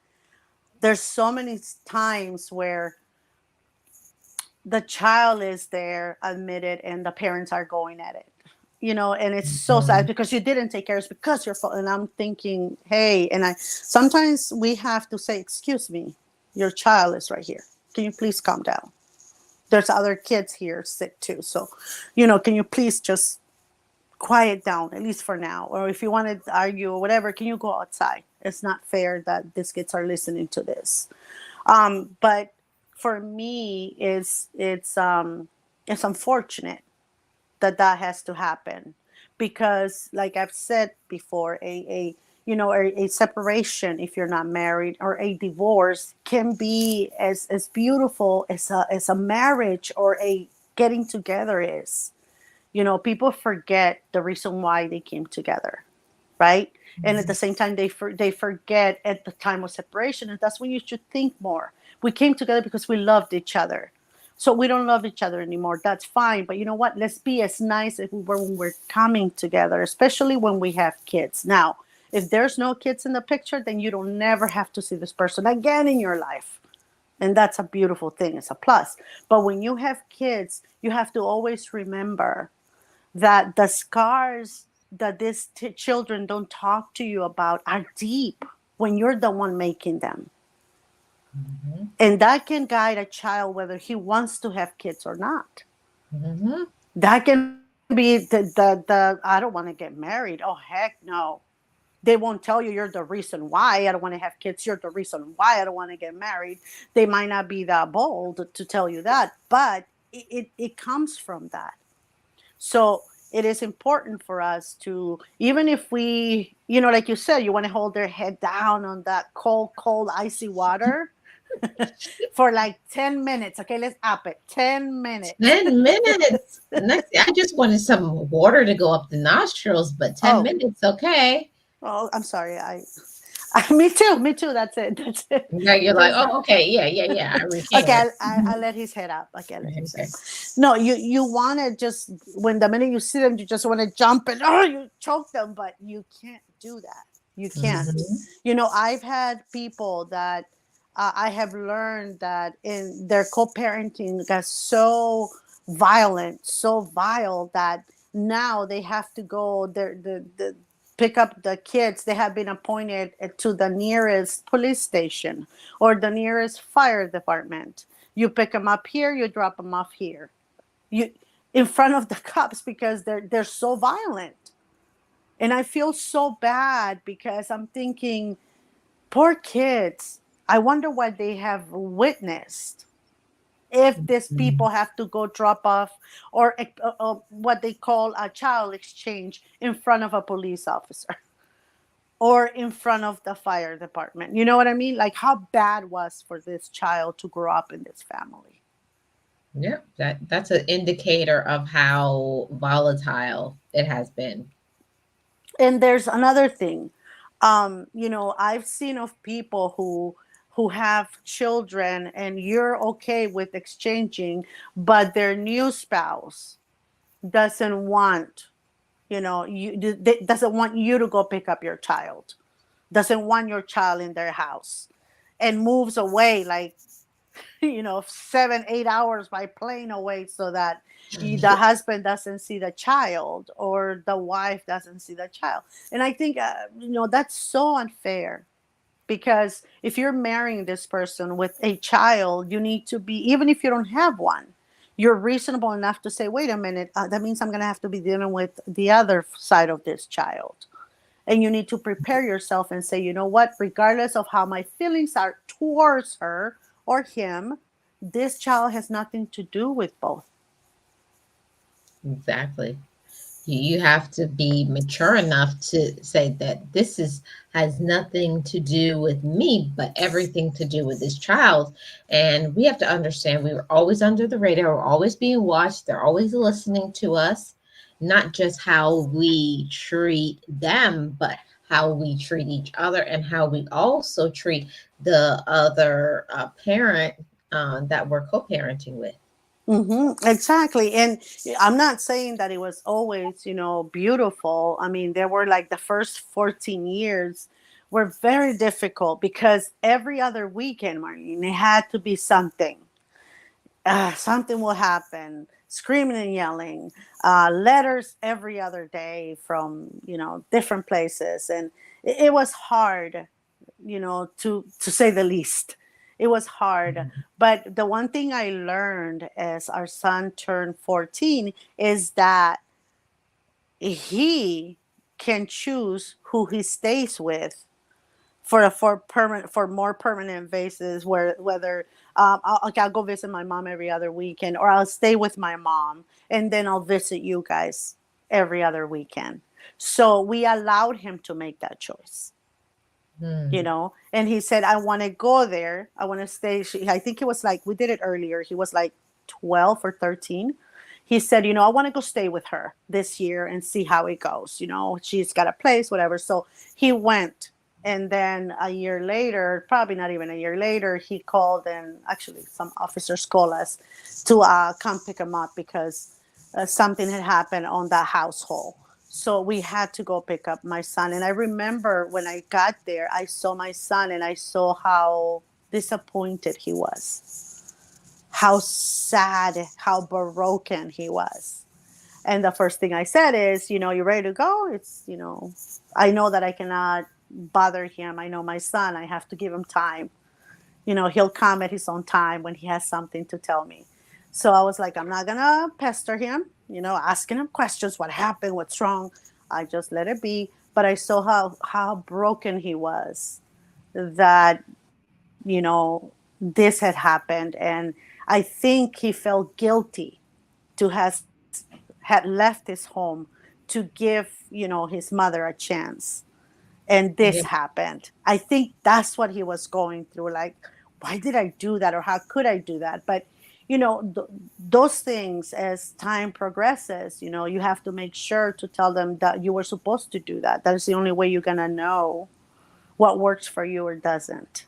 there's so many times where the child is there admitted and the parents are going at it, and it's so sad Mhm. because you didn't take care, it's because your fault. And I'm thinking, hey, and I sometimes we have to say, excuse me, your child is right here, can you please calm down? There's other kids here sick too, so can you please just quiet down, at least for now? Or if you want to argue or whatever, can you go outside? It's not fair that these kids are listening to this. But for me, it's unfortunate that that has to happen, because, like I've said before, a separation, if you're not married, or a divorce, can be as beautiful as a marriage or a getting together is. People forget the reason why they came together, right? And at the same time, they forget at the time of separation, and that's when you should think more. We came together because we loved each other. So we don't love each other anymore. That's fine. But you know what? Let's be as nice as we were when we're coming together, especially when we have kids. Now, if there's no kids in the picture, then you don't never have to see this person again in your life. And that's a beautiful thing. It's a plus. But when you have kids, you have to always remember that the scars that these children don't talk to you about are deep when you're the one making them. Mhm. And that can guide a child whether he wants to have kids or not. Mhm. That can be the I don't want to get married. Oh, heck no. They won't tell you you're the reason why I don't want to have kids. You're the reason why I don't want to get married. They might not be that bold to tell you that, but it comes from that. So it is important for us to, even if we, like you said, you want to hold their head down on that cold, cold, icy water for like 10 minutes. Okay, let's up it. 10 minutes. 10 minutes. Next, I just wanted some water to go up the nostrils, but 10 Oh, minutes, okay. oh, I'm sorry. Me too. Me too. That's it. That's it. Now you're like, Just oh, okay, yeah, yeah, yeah. I okay. recant. I let his head up. Okay, I let his head. Okay. No, you want to just, when the minute you see them, you just want to jump and you choke them, but you can't do that. You can't. Mhm. I've had people that I have learned that in their co-parenting got so violent, so vile, that now they have to go the pick up the kids. They have been appointed to the nearest police station or the nearest fire department. You pick them up here, you drop them off here, you in front of the cops, because they're so violent. And I feel so bad because I'm thinking, poor kids, I wonder what they have witnessed if these Mhm. people have to go drop off, or what they call a child exchange, in front of a police officer or in front of the fire department. You know what I mean? Like, how bad was for this child to grow up in this family. Yeah, that's an indicator of how volatile it has been. And there's another thing. I've seen of people who have children, and you're okay with exchanging, but their new spouse doesn't want, doesn't want you to go pick up your child, doesn't want your child in their house, and moves away, like, 7-8 hours by plane away, so that the husband doesn't see the child or the wife doesn't see the child. And I think that's so unfair, because if you're marrying this person with a child, you need to be, even if you don't have one, you're reasonable enough to say, wait a minute, that means I'm going to have to be dealing with the other side of this child. And you need to prepare yourself and say, you know what, regardless of how my feelings are towards her or him, this child has nothing to do with both. Exactly. You have to be mature enough to say that this is has nothing to do with me, but everything to do with this child. And we have to understand we were always under the radar, we're always being watched, they're always listening to us, not just how we treat them, but how we treat each other and how we also treat the other parent that we're co-parenting with. Exactly. And I'm not saying that it was always, beautiful. I mean, there were like the first 14 years were very difficult because every other weekend, Marlene, it had to be something. Something will happen, screaming and yelling, letters every other day from, different places. And it was hard, to say the least. It was hard. Mhm. But the one thing I learned as our son turned 14 is that he can choose who he stays with for more permanent basis, whether I'll go visit my mom every other weekend, or I'll stay with my mom and then I'll visit you guys every other weekend. So we allowed him to make that choice, Hmm. and he said, I want to go there, I want to stay. I think it was like, we did it earlier, he was like 12 or 13. He said, I want to go stay with her this year and see how it goes. She's got a place, whatever. So he went. And then a year later, probably not even a year later, he called, and actually some officers called us to come pick him up because something had happened on that household. So we had to go pick up my son. And I remember when I got there, I saw my son and I saw how disappointed he was, how sad, how broken he was. And the first thing I said is, you ready to go? I know that I cannot bother him. I know my son, I have to give him time. He'll come at his own time when he has something to tell me. So I was like, I'm not going to pester him, asking him questions. What happened? What's wrong? I just let it be. But I saw how broken he was, that, this had happened. And I think he felt guilty to has had left his home to give, his mother a chance. And this Yeah. happened. I think that's what he was going through. Like, why did I do that? Or how could I do that? But, those things, as time progresses, you have to make sure to tell them that you were supposed to do that. That is the only way you're going to know what works for you or doesn't.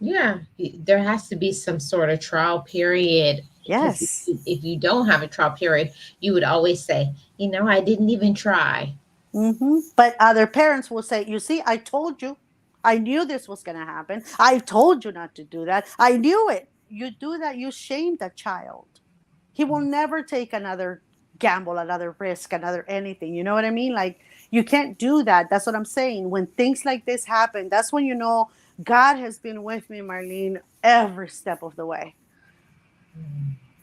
Yeah, there has to be some sort of trial period because Yes. if you don't have a trial period, you would always say, I didn't even try. But other parents will say, you see, I told you. I knew this was going to happen. I told you not to do that. I knew it. You do that, you shame the child. He will never take another gamble, another risk, another anything. You know what I mean? Like, you can't do that. That's what I'm saying. When things like this happen, that's when God has been with me, Marlene, every step of the way.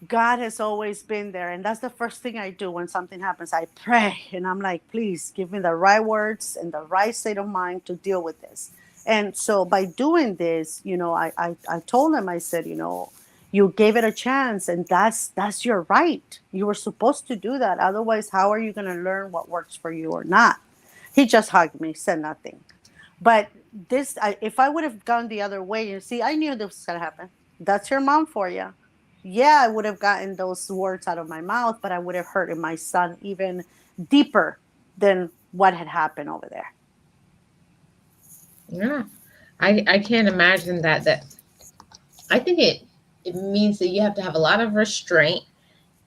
God has always been there. And that's the first thing I do when something happens. I pray and I'm like, please give me the right words and the right state of mind to deal with this. And so by doing this, I told him, I said, you gave it a chance and that's your right. You were supposed to do that. Otherwise, how are you going to learn what works for you or not? He just hugged me, said nothing. But if I would have gone the other way, you see, I knew this was going to happen. That's your mom for you. Yeah, I would have gotten those words out of my mouth, but I would have hurted my son even deeper than what had happened over there. Yeah, I can't imagine that. I think it means that you have to have a lot of restraint.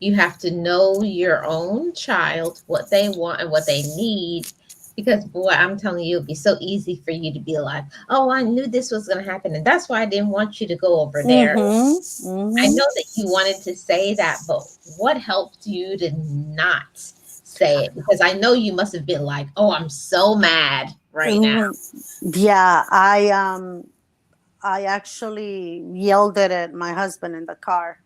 You have to know your own child, what they want and what they need. Because boy, I'm telling you, it'd be so easy for you to be like, "Oh, I knew this was going to happen, and that's why I didn't want you to go over there." Mm-hmm. I Mm-hmm. know that you wanted to say that, but what helped you to not say it? Because I know you must have been like, "Oh, I'm so mad right now." Yeah, I actually yelled at my husband in the car.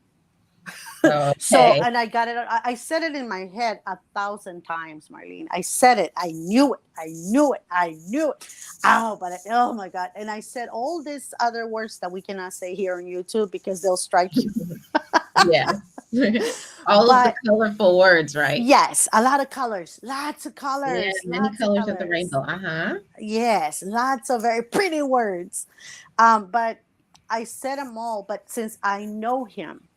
So, Okay. and I got it. I said it in my head 1,000 times, Marlene. I said it. I knew it. I knew it. I knew it. Oh, oh my God. And I said all these other words that we cannot say here on YouTube because they'll strike you. Yes. All of the But colorful words, right? yes, a lot of colors, lots of Yeah, colors, many lots of colors of the colors. rainbow. Uh-huh. Yes, lots of very pretty words. But I said them all. But since I know him,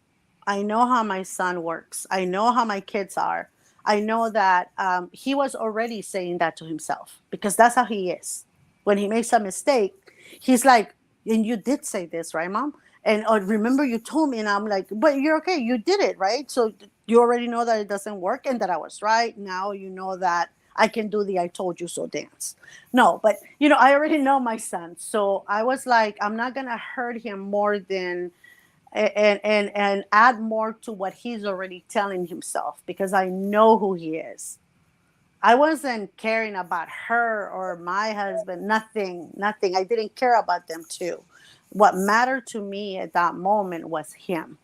I know how my son works. I know how my kids are. I know that he was already saying that to himself because that's how he is. When he makes a mistake, he's like, and you did say this, right, mom? And remember you told me, and I'm like, but you're okay. You did it, right? So you already know that it doesn't work and that I was right. Now you know that I can do the I told you so dance. No, but I already know my son. So I was like, I'm not going to hurt him more than and add more to what he's already telling himself because I know who he is. I wasn't caring about her or my husband, nothing. I didn't care about them too. What mattered to me at that moment was him,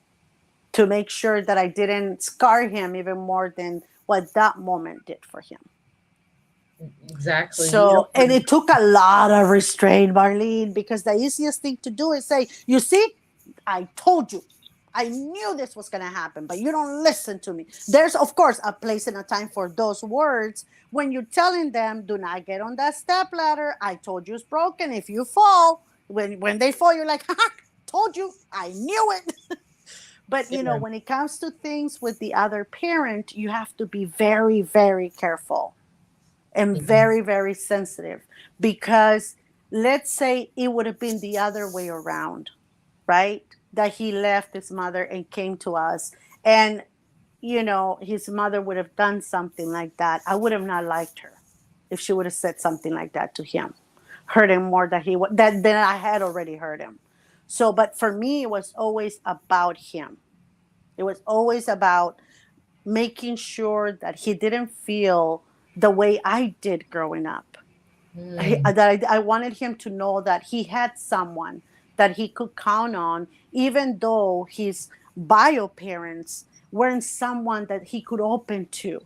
to make sure that I didn't scar him even more than what that moment did for him. Exactly. You So, don't and want it took a lot of restraint, Marlene, because the easiest thing to do is say, you see, I told you. I knew this was going to happen, but you don't listen to me. There's, of course, a place and a time for those words. When you're telling them, do not get on that step ladder. I told you it's broken. If you fall, when they fall, you're like, ha, told you. I knew it. But, yeah. when it comes to things with the other parent, you have to be very, very careful and Mhm. very, very sensitive because let's say it would have been the other way around, right? That he left his mother and came to us. And, his mother would have done something like that. I would have not liked her if she would have said something like that to him, hurt him more than I had already hurt him. So, but for me, it was always about him. It was always about making sure that he didn't feel the way I did growing up. Mm. That I wanted him to know that he had someone that he could count on, even though his bio parents weren't someone that he could open to.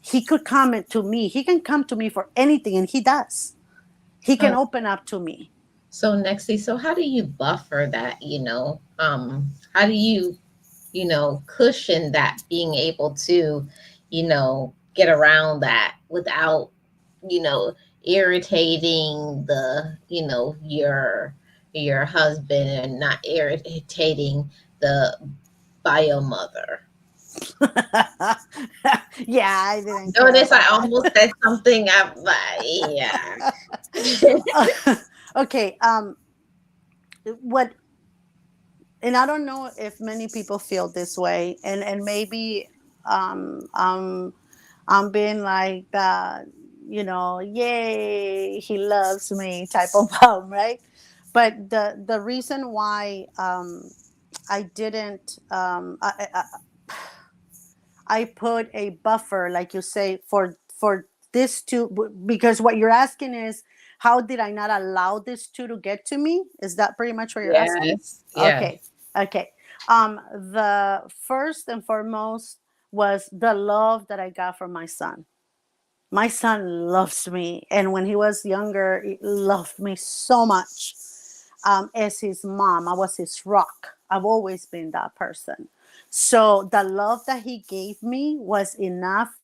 He could come to me. He can come to me for anything, and he does. He can Uh, open up to me. so Nexie, so how do you buffer that, how do you, cushion that being able to, get around that without, you know, irritating your husband and not irritating the bio mother? Yeah, I didn't care Notice I about that. almost said something up, yeah. Okay. What and I don't know if many people feel this way, and maybe um, um, I'm being like the, yay, he loves me type of mom, right? But the reason why I didn't, I put a buffer, like you say, for this two, because what you're asking is, how did I not allow this two to get to me? Is that pretty much what you're asking? Yes, yes. Okay, okay. The first and foremost was the love that I got from my son. My son loves me, and when he was younger, he loved me so much. As his mom, I was his rock. I've always been that person. So the love that he gave me was enough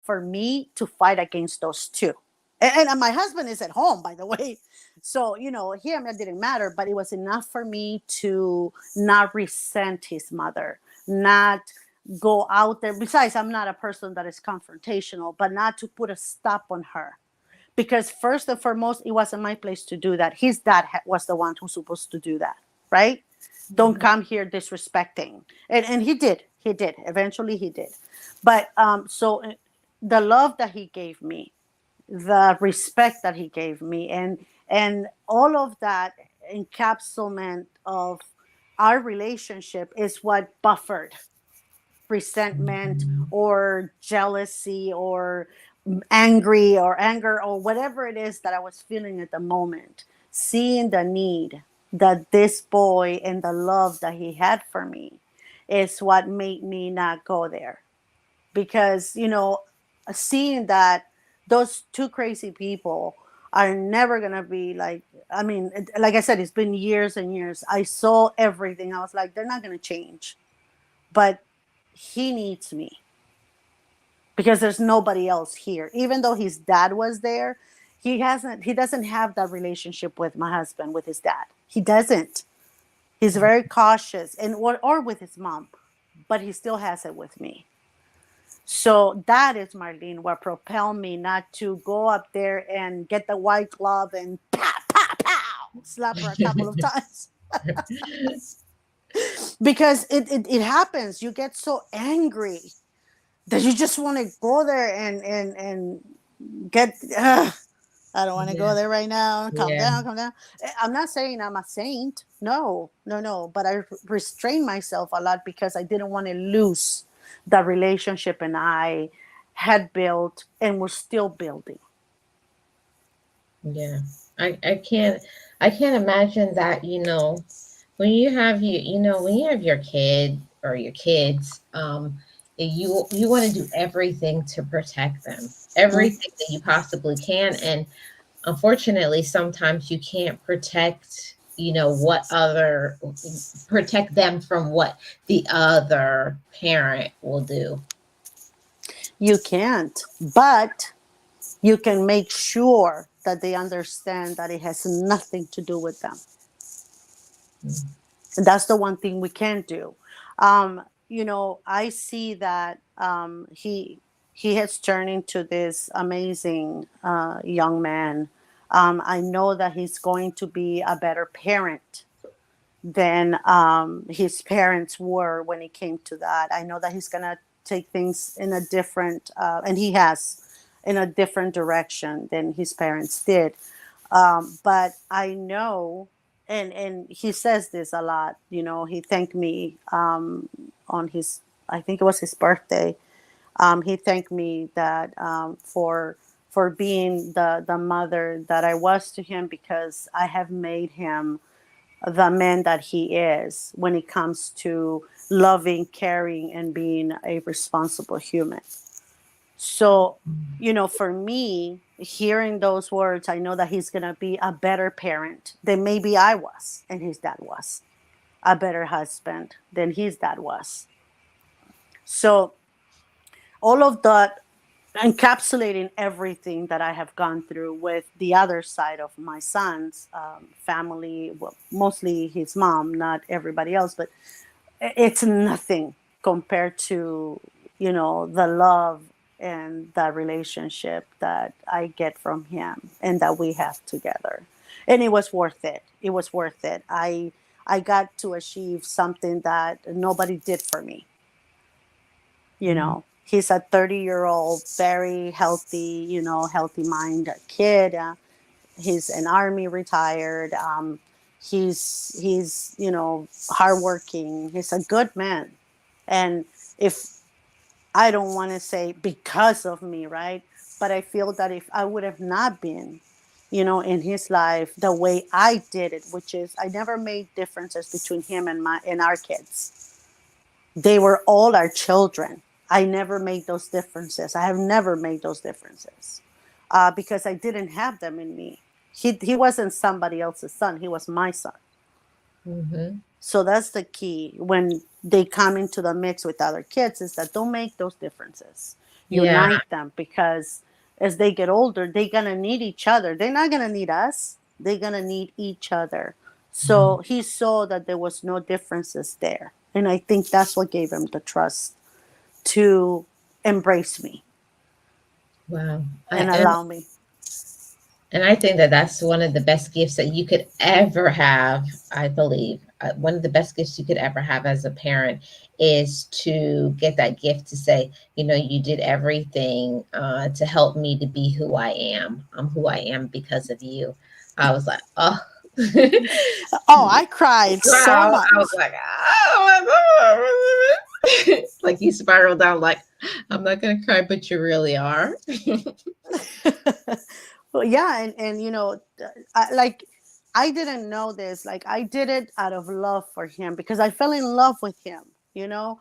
for me to fight against those two. And my husband is at home, by the way. So, him, it didn't matter, but it was enough for me to not resent his mother, not go out there. Besides, I'm not a person that is confrontational, but not to put a stop on her, because first and foremost, it wasn't my place to do that. His dad was the one who's supposed to do that, right? Don't Mhm. come here disrespecting. And he did eventually, he did. But so the love that he gave me, the respect that he gave me, and all of that encapsulation of our relationship is what buffered resentment or jealousy or angry or anger or whatever it is that I was feeling at the moment. Seeing the need that this boy and the love that he had for me is what made me not go there. Because, seeing that those two crazy people are never going to be like, I mean, like I said, it's been years and years. I saw everything. I was like, they're not going to change. But he needs me because there's nobody else here. Even though his dad was there, he doesn't have that relationship with my husband, with his dad. He doesn't. He's very cautious, and or with his mom, but he still has it with me. So that is, Marlene, what propelled me not to go up there and get the white glove and pow, pow, pow, slap her a couple of times. Because it happens. You get so angry that you just want to go there and get. I don't want to Yeah, go there right now. Calm yeah, down, calm down. I'm not saying I'm a saint. No, no, no. But I restrained myself a lot because I didn't want to lose the relationship and I had built and was still building. yeah. I can't imagine that, when you have when you have your kid or your kids, you want to do everything to protect them, Mm. everything that you possibly can. And unfortunately, sometimes you can't protect, what other protect them from what the other parent will do. You can't, but you can make sure that they understand that it has nothing to do with them. Mm. And that's the one thing we can't do. I see that he has turned into this amazing young man. I know that he's going to be a better parent than his parents were when it came to that. I know that he's going to take things in a different, and he has, in a different direction than his parents did. But I know, and he says this a lot. He thanked me on his, I think it was his birthday. He thanked me that for being the mother that I was to him, because I have made him the man that he is when it comes to loving, caring, and being a responsible human. So, for me, hearing those words, I know that he's going to be a better parent than maybe I was and his dad was, a better husband than his dad was. So, all of that, encapsulating everything that I have gone through with the other side of my son's family, well, mostly his mom, not everybody else, but it's nothing compared to the love and the relationship that I get from him and that we have together. And it was worth it. It was worth it. I got to achieve something that nobody did for me. He's a 30-year-old, very healthy, healthy mind kid. He's an army retired. He's hardworking. He's a good man. And if I don't want to say because of me, right? But I feel that if I would have not been, in his life the way I did it, which is I never made differences between him and our kids. They were all our children. I never made those differences. I have never made those differences because I didn't have them in me. He wasn't somebody else's son. He was my son. Mm-hmm. So that's the key when they come into the mix with other kids, is that don't make those differences. Yeah. Unite them, because as they get older, they're going to need each other. They're not going to need us. They're going to need each other. So he saw that there was no differences there. And I think that's what gave him the trust to embrace me Wow. and allow me. And I think that that's one of the best gifts that you could ever have, I believe. One of the best gifts you could ever have as a parent is to get that gift to say, you did everything to help me to be who I am. I'm who I am because of you. I was like, oh. Oh, I cried so Wow. much. I was like, oh my God. Like you spiraled down, like, I'm not going to cry, but you really are. Well, yeah, and I didn't know this. Like, I did it out of love for him because I fell in love with him. A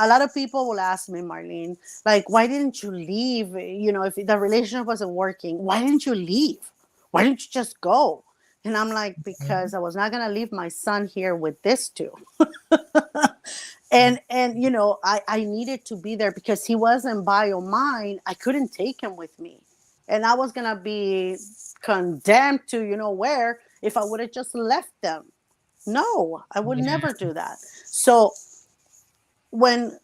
lot of people will ask me, Marlene, like, why didn't you leave? If the relationship wasn't working, why didn't you leave? Why didn't you just go? And I'm like, because I was not gonna leave my son here with this two. And I needed to be there because he wasn't bio mine. I couldn't take him with me, and I was gonna be condemned to where if I would have just left them. No, I would Yeah. never do that. So when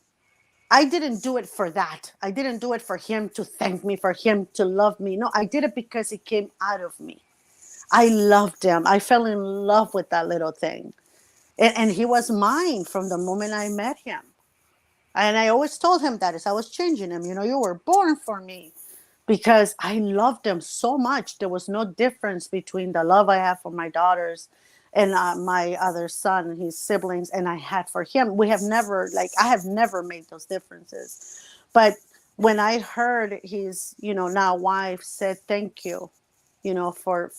I didn't do it for that. I didn't do it for him to thank me, for him to love me. No, I did it because it came out of me. I loved him. I fell in love with that little thing. And he was mine from the moment I met him. And I always told him that as I was changing him, you were born for me, because I loved them so much. There was no difference between the love I have for my daughters and my other son, his siblings, and I had for him. I have never made those differences. But when I heard his, now wife said thank you, for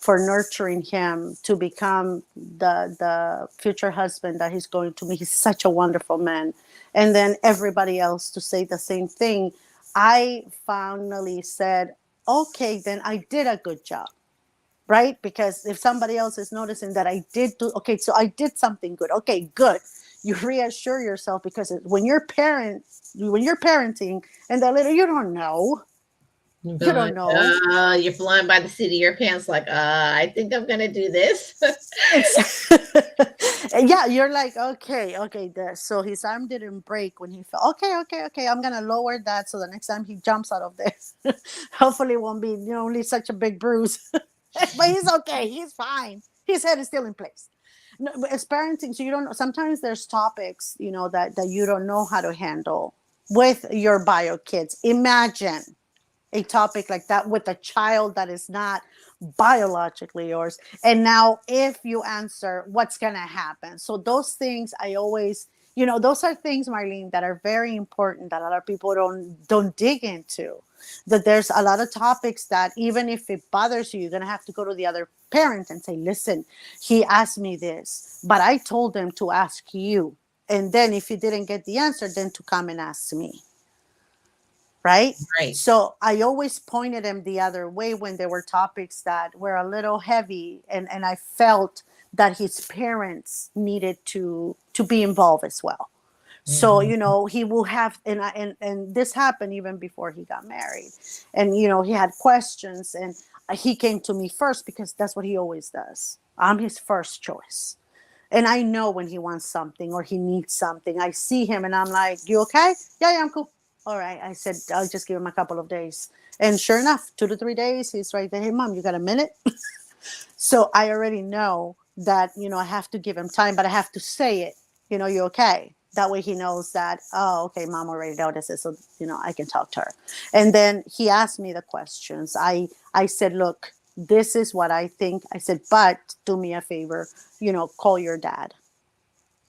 nurturing him to become the future husband that he's going to be. He's such a wonderful man. And then everybody else to say the same thing. I finally said, okay, then I did a good job, right? Because if somebody else is noticing that I did do, okay, so I did something good. Okay, good. You reassure yourself, because when you're parenting and they're little, you don't know. You You don't know. you're flying by the seat of your pants, like, I think I'm gonna do this. It's yeah, you're like, okay, there. So his arm didn't break when he fell. Okay. I'm gonna lower that so the next time he jumps out of there, hopefully it won't be only such a big bruise. But he's okay. He's fine. His head is still in place. No, but it's parenting, so you don't know. Sometimes there's topics that you don't know how to handle with your bio kids. Imagine a topic like that with a child that is not biologically yours. And now, if you answer, what's going to happen? So, those things I always, those are things, Marlene, that are very important that a lot of people don't dig into. That there's a lot of topics that even if it bothers you, you're going to have to go to the other parent and say, listen, he asked me this, but I told him to ask you. And then if you didn't get the answer, then to come and ask me. Right? Right. So I always pointed him the other way when there were topics that were a little heavy, and I felt that his parents needed to be involved as well. So, Mhm. he will have, and this happened even before he got married. And, he had questions, and he came to me first because that's what he always does. I'm his first choice. And I know when he wants something or he needs something. I see him and I'm like, you okay? Yeah, I'm cool. All right. I said, I'll just give him a couple of days. And sure enough, 2 to 3 days, he's right there. Hey, mom, you got a minute? So I already know that, I have to give him time, but I have to say it, you okay? That way he knows that, oh, okay, mom already noticed it. So, I can talk to her. And then he asked me the questions. I said, look, this is what I think. I said, but do me a favor, call your dad.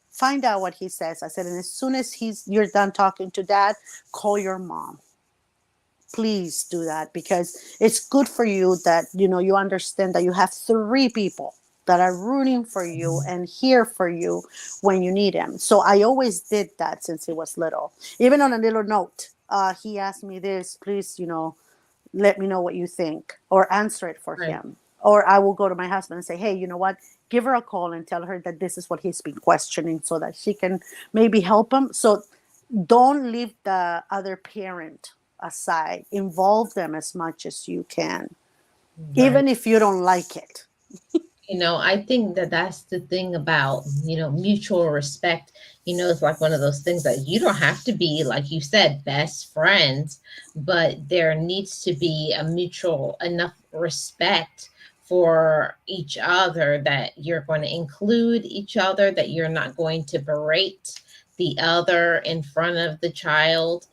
Find out what he says. I said, and as soon as you're done talking to dad, call your mom. Please do that, because it's good for you that you understand that you have 3 people that are rooting for you and here for you when you need them. So I always did that since he was little. Even on a little note, he asked me this, please, let me know what you think, or answer it for Right. him. Or I will go to my husband and say, hey, you know what? Give her a call and tell her that this is what he's been questioning so that she can maybe help him. So don't leave the other parent aside. Involve them as much as you can, Right. even if you don't like it. I think that that's the thing about, mutual respect. It's like one of those things that you don't have to be, like you said, best friends, but there needs to be a mutual enough respect for each other that you're going to include each other, that you're not going to berate the other in front of the child.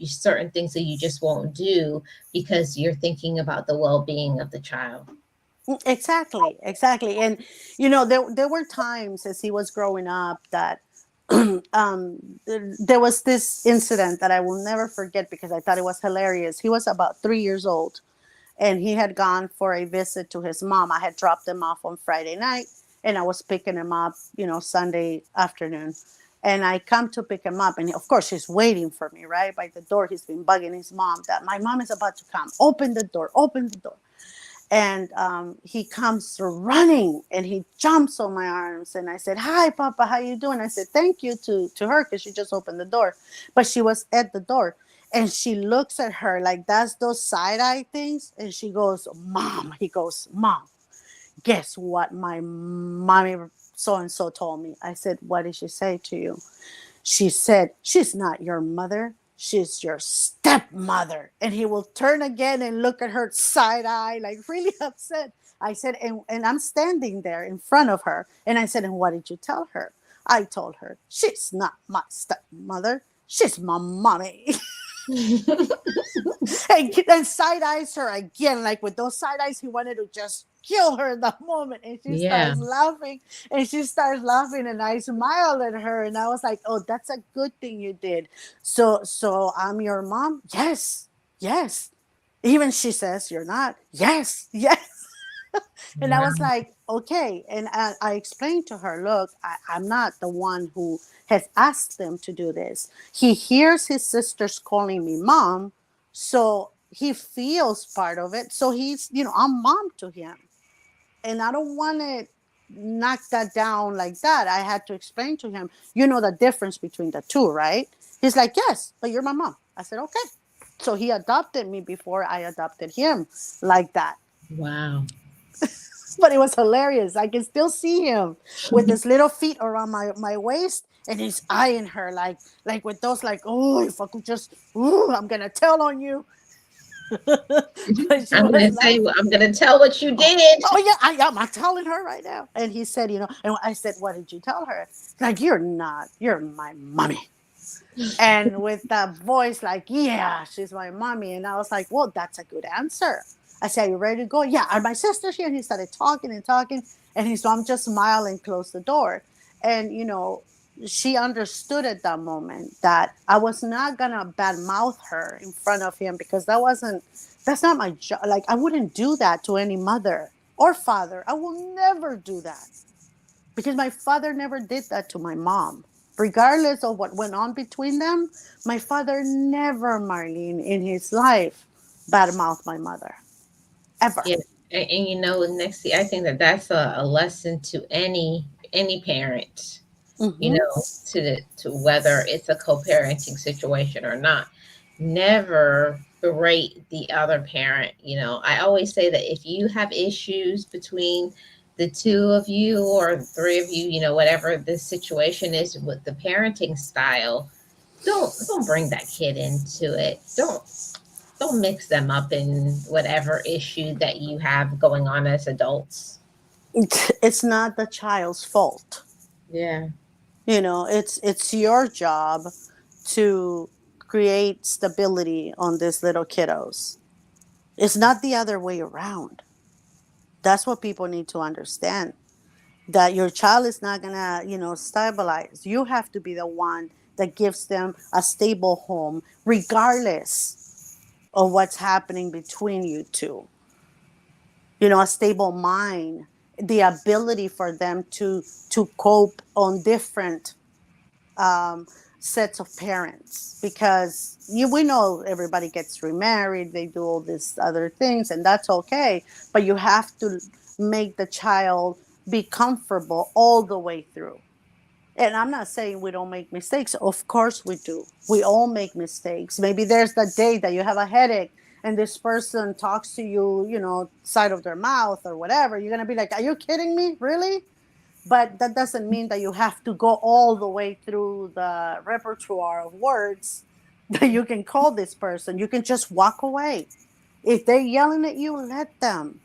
Certain things that you just won't do because you're thinking about the well-being of the child. Exactly. And there were times as he was growing up that there was this incident that I will never forget because I thought it was hilarious. He was about 3 years old, and he had gone for a visit to his mom. I had dropped him off on Friday night, and I was picking him up, Sunday afternoon. And I come to pick him up, and of course he's waiting for me right by the door. He's been bugging his mom that my mom is about to come. Open the door. Open the door. And he comes running and he jumps on my arms, and I said, hi Papa, how you doing? I said thank you to her because she just opened the door, but she was at the door, and she looks at her like that's those side-eye things, and she goes, mom. He goes, mom, guess what my mommy so and so told me? I said, what did she say to you? She said, she's not your mother. She's your stepmother. And he will turn again and look at her side eye, like really upset. I said, and I'm standing there in front of her. And I said, and what did you tell her? I told her, she's not my stepmother. She's my mommy. And side eyes her again, like with those side eyes, he wanted to just kill her in that moment. And she Yeah. starts laughing, and she starts laughing, and I smiled at her, and I was like, "Oh, that's a good thing you did." So I'm your mom. Yes, yes. Even she says you're not. Yes, yes. And I was Wow. like, okay. And I explained to her, look, I'm not the one who has asked them to do this. He hears his sisters calling me mom. So he feels part of it. So he's, I'm mom to him. And I don't want to knock that down like that. I had to explain to him, the difference between the two, right? He's like, yes, but you're my mom. I said, okay. So he adopted me before I adopted him like that. Wow. But it was hilarious. I can still see him with his little feet around my waist, and he's eyeing her like with those like, oh, if I could just, I'm gonna tell on you. But she I'm was gonna say, laughing. I'm gonna tell what you Oh, did. oh yeah, I am. I'm telling her right now. And he said, and I said, what did you tell her? Like, you're my mommy. And with that voice, like, yeah, she's my mommy. And I was like, well, that's a good answer. I said, are you ready to go? Yeah, are my sisters here? And he started talking and talking. And so I'm just smiling, close the door. And, she understood at that moment that I was not going to badmouth her in front of him, because that's not my job. Like, I wouldn't do that to any mother or father. I will never do that, because my father never did that to my mom. Regardless of what went on between them, my father never, Marlene, in his life, badmouthed my mother. Ever. Yeah. And Nexie, I think that that's a lesson to any parent, Mm-hmm. to whether it's a co-parenting situation or not. Never berate the other parent. I always say that if you have issues between the two of you or the three of you, whatever the situation is with the parenting style, don't bring that kid into it. Don't mix them up in whatever issue that you have going on as adults. It's not the child's fault. Yeah. It's your job to create stability on these little kiddos. It's not the other way around. That's what people need to understand. That your child is not gonna, stabilize. You have to be the one that gives them a stable home, regardless of what's happening between you two. A stable mind, the ability for them to cope on different um, sets of parents, because we know everybody gets remarried, they do all these other things, and that's okay. But you have to make the child be comfortable all the way through. And I'm not saying we don't make mistakes. Of course we do. We all make mistakes. Maybe there's the day that you have a headache and this person talks to you, side of their mouth or whatever. You're going to be like, are you kidding me? Really? But that doesn't mean that you have to go all the way through the repertoire of words that you can call this person. You can just walk away. If they're yelling at you, let them.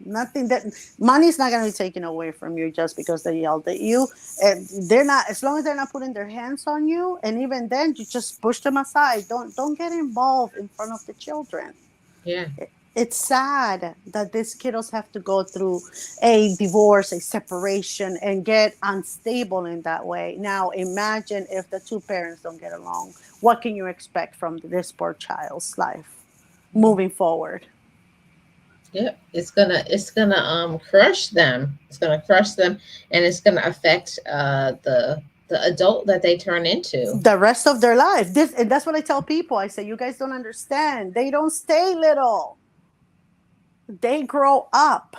Nothing that money's not going to be taken away from you just because they yelled at you. And they're not, as long as they're not putting their hands on you. And even then, you just push them aside. Don't get involved in front of the children. Yeah. It's sad that these kiddos have to go through a divorce, a separation, and get unstable in that way. Now, imagine if the two parents don't get along. What can you expect from this poor child's life moving forward? Yep. It's gonna crush them. It's gonna crush them, and it's gonna affect the adult that they turn into. The rest of their life. And that's what I tell people. I say, you guys don't understand. They don't stay little. They grow up.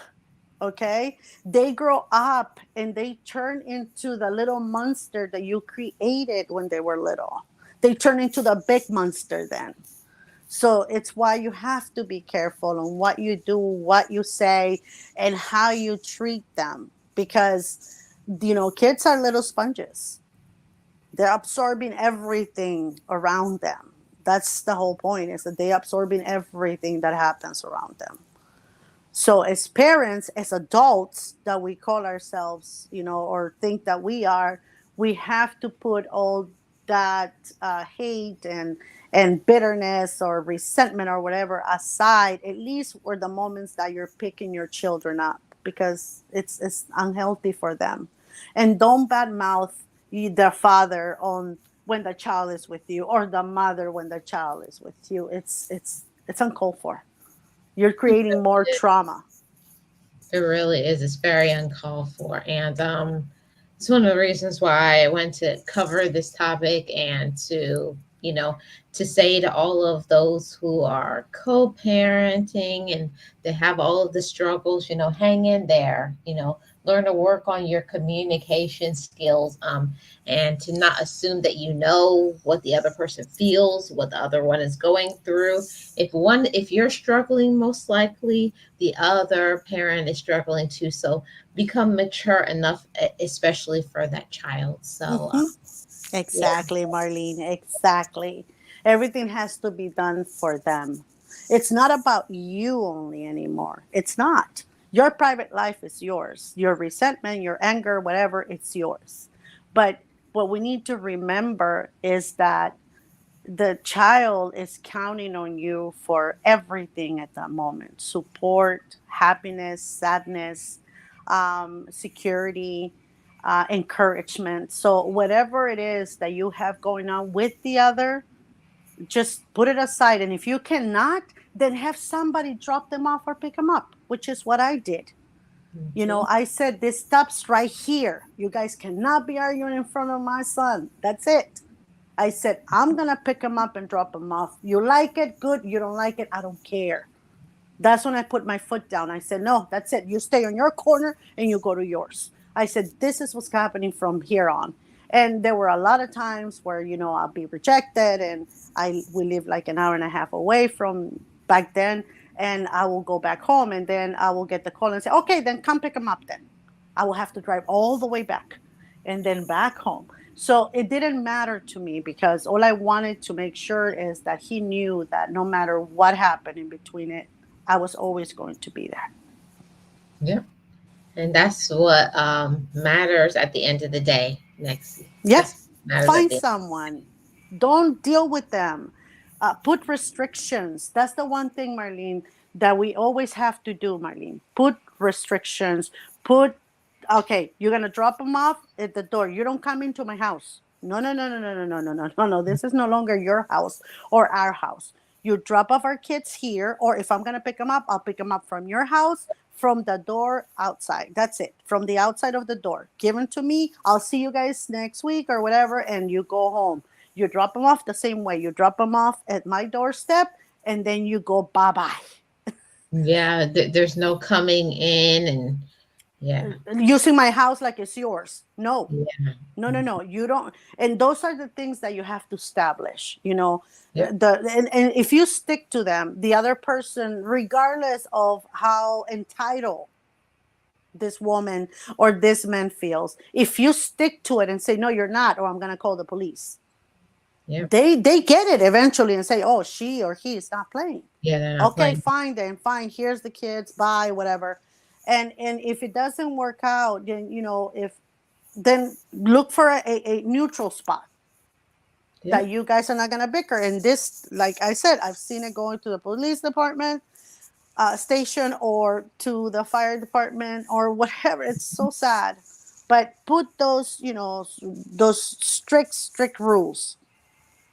Okay, they grow up and they turn into the little monster that you created when they were little. They turn into the big monster then. So it's why you have to be careful on what you do, what you say, and how you treat them, because kids are little sponges. They're absorbing everything around them. That's the whole point, is that they're absorbing everything that happens around them. So as parents, as adults that we call ourselves, or think that we have to put all that hate and bitterness or resentment or whatever aside, at least for the moments that you're picking your children up, because it's unhealthy for them. And don't badmouth the father on when the child is with you, or the mother when the child is with you. It's uncalled for. You're creating more trauma. It really is. It's very uncalled for. And it's one of the reasons why I went to cover this topic, and to, to say to all of those who are co-parenting and they have all of the struggles, hang in there, learn to work on your communication skills, and to not assume that you know what the other person feels, what the other one is going through. If you're struggling, most likely the other parent is struggling too. So become mature enough, especially for that child. So Hmm. yeah. Exactly, Marlene. Exactly. Everything has to be done for them. It's not about you only anymore. It's not. Your private life is yours. Your resentment, your anger, whatever, it's yours. But what we need to remember is that the child is counting on you for everything at that moment: support, happiness, sadness, security, encouragement. So, whatever it is that you have going on with the other, just put it aside. And if you cannot, then have somebody drop them off or pick them up, which is what I did. Mhm. I said, this stops right here. You guys cannot be arguing in front of my son. That's it. I said, I'm going to pick him up and drop him off. You like it? Good. You don't like it? I don't care. That's when I put my foot down. I said, no, that's it. You stay on your corner and you go to yours. I said, this is what's happening from here on. And there were a lot of times where, I'll be rejected, and we live like an hour and a half away from back then. And I will go back home, and then I will get the call and say, okay, then come pick him up then. I will have to drive all the way back and then back home. So it didn't matter to me, because all I wanted to make sure is that he knew that no matter what happened in between it, I was always going to be there. Yeah. And that's what matters at the end of the day. Next, Yeah. that's what matters at Find the someone. Don't deal with them. Put restrictions. That's the one thing, Marlene, that we always have to do, Marlene. Put restrictions. Okay, you're going to drop them off at the door. You don't come into my house. No, no, no, no, no, no, no, no, no, no, no. This is no longer your house or our house. You drop off our kids here, or if I'm going to pick them up, I'll pick them up from your house, from the door outside. That's it. From the outside of the door. Give them to me. I'll see you guys next week or whatever, and you go home. You drop them off the same way. You drop them off at my doorstep, and then you go bye bye. Yeah, there's no coming in, and yeah, Using my house like it's yours. No, yeah, no, no, no. You don't. And those are the things that you have to establish. yeah, And if you stick to them, the other person, regardless of how entitled this woman or this man feels, if you stick to it and say, no, you're not, or I'm going to call the police, yeah, they get it eventually and say, oh, she or he is not playing. yeah. They're not Okay, playing. fine then, fine. Here's the kids, bye, whatever. And if it doesn't work out, then if then look for a neutral spot Yeah, that you guys are not gonna bicker. And this, like I said, I've seen it going to the police department station, or to the fire department, or whatever. It's so sad. But put those strict rules.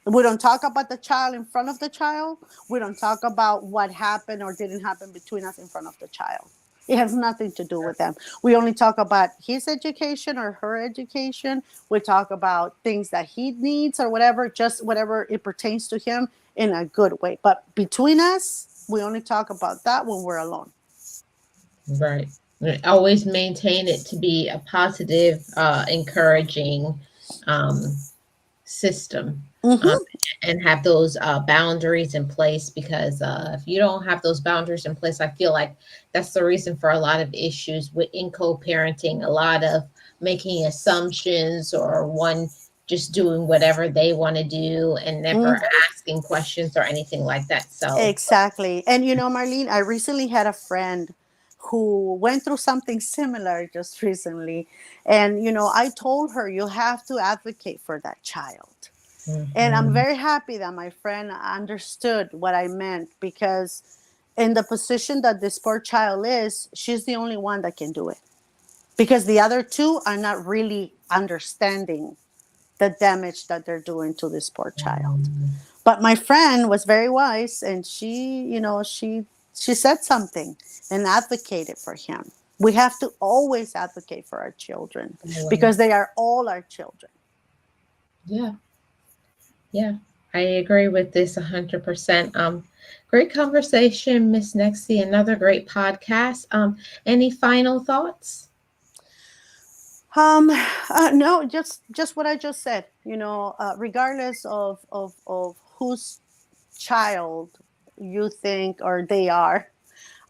We don't talk about the child in front of the child. We don't talk about what happened or didn't happen between us in front of the child. It has nothing to do with them. We only talk about his education or her education. We talk about things that he needs or whatever, just whatever it pertains to him, in a good way. But between us, we only talk about that when we're alone. right. And always maintain it to be a positive, encouraging um, system, um, Mm-hmm. and have those boundaries in place, because if you don't have those boundaries in place, I feel like that's the reason for a lot of issues with in co-parenting, a lot of making assumptions, or one just doing whatever they want to do and never asking questions or anything like that. So Exactly. And Marlene, I recently had a friend who went through something similar just recently. And, I told her, you have to advocate for that child. And I'm mhm. very happy that my friend understood what I meant, because in the position that this poor child is, she's the only one that can do it, because the other two are not really understanding the damage that they're doing to this poor child. But my friend was very wise, and she said something and advocated for him. We have to always advocate for our children, because Always. they are all our children. Yeah, yeah. I agree with this 100%. Great conversation, Miss Nexie. Another great podcast. Any final thoughts? Um, no, just what I just said. Regardless of whose child you think or they are,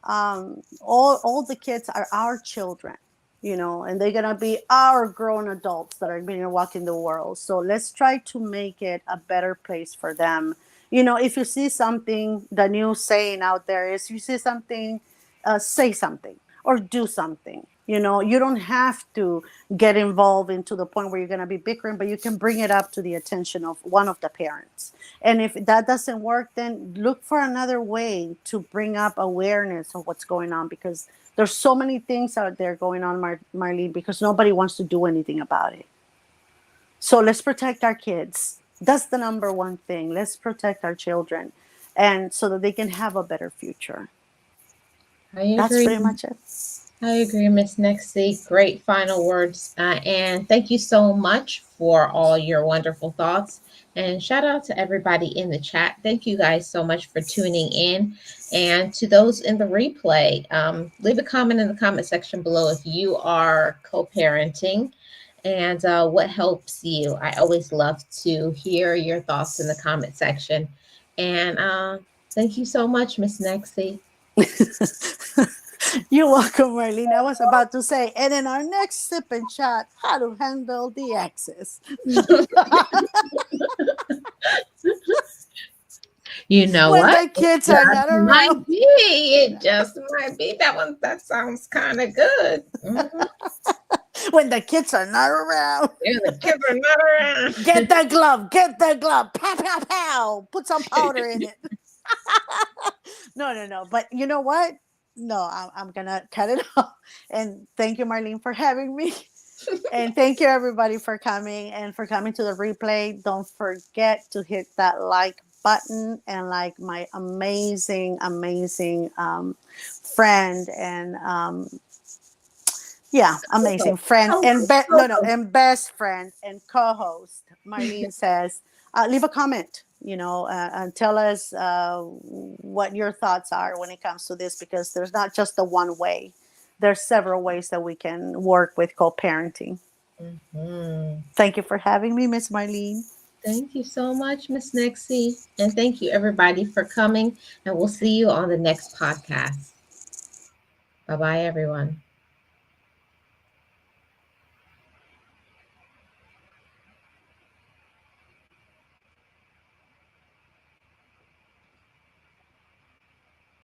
all the kids are our children, and they're gonna be our grown adults that are going to walk in the world. So let's try to make it a better place for them. If you see something, the new saying out there is, you see something, say something or do something. You don't have to get involved into the point where you're going to be bickering, but you can bring it up to the attention of one of the parents. And if that doesn't work, then look for another way to bring up awareness of what's going on, because there's so many things out there going on, Marlene, because nobody wants to do anything about it. So let's protect our kids. That's the number one thing. Let's protect our children, and so that they can have a better future. I That's agree. pretty much it. I agree, Miss Nexie. Great final words. And thank you so much for all your wonderful thoughts. And shout out to everybody in the chat. Thank you guys so much for tuning in. And to those in the replay, leave a comment in the comment section below if you are co parenting and what helps you. I always love to hear your thoughts in the comment section. And thank you so much, Miss Nexie. You're welcome, Marlene. I was about to say, and in our next sip and chat, how to handle the exes. You know When what? the kids are Just not around. might be. It just might be. That one, that sounds kind of good. Mhm. When the kids are not around. Yeah, the kids are not Get around. that glove. Get that glove. Pow, pow, pow. Put some powder in it. No, no, no. But you know what? No, I'm going to cut it off. And thank you, Marlene, for having me. And thank you, everybody, for coming and for coming to the replay. Don't forget to hit that like button and like my amazing, amazing friend and yeah, amazing friend and and best friend and co-host Marlene says, leave a comment, and tell us what your thoughts are when it comes to this, because there's not just the one way. There's several ways that we can work with co-parenting. Mhm. Thank you for having me, Miss Marlene. Thank you so much, Miss Nixie. And thank you, everybody, for coming. And we'll see you on the next podcast. Bye bye, everyone.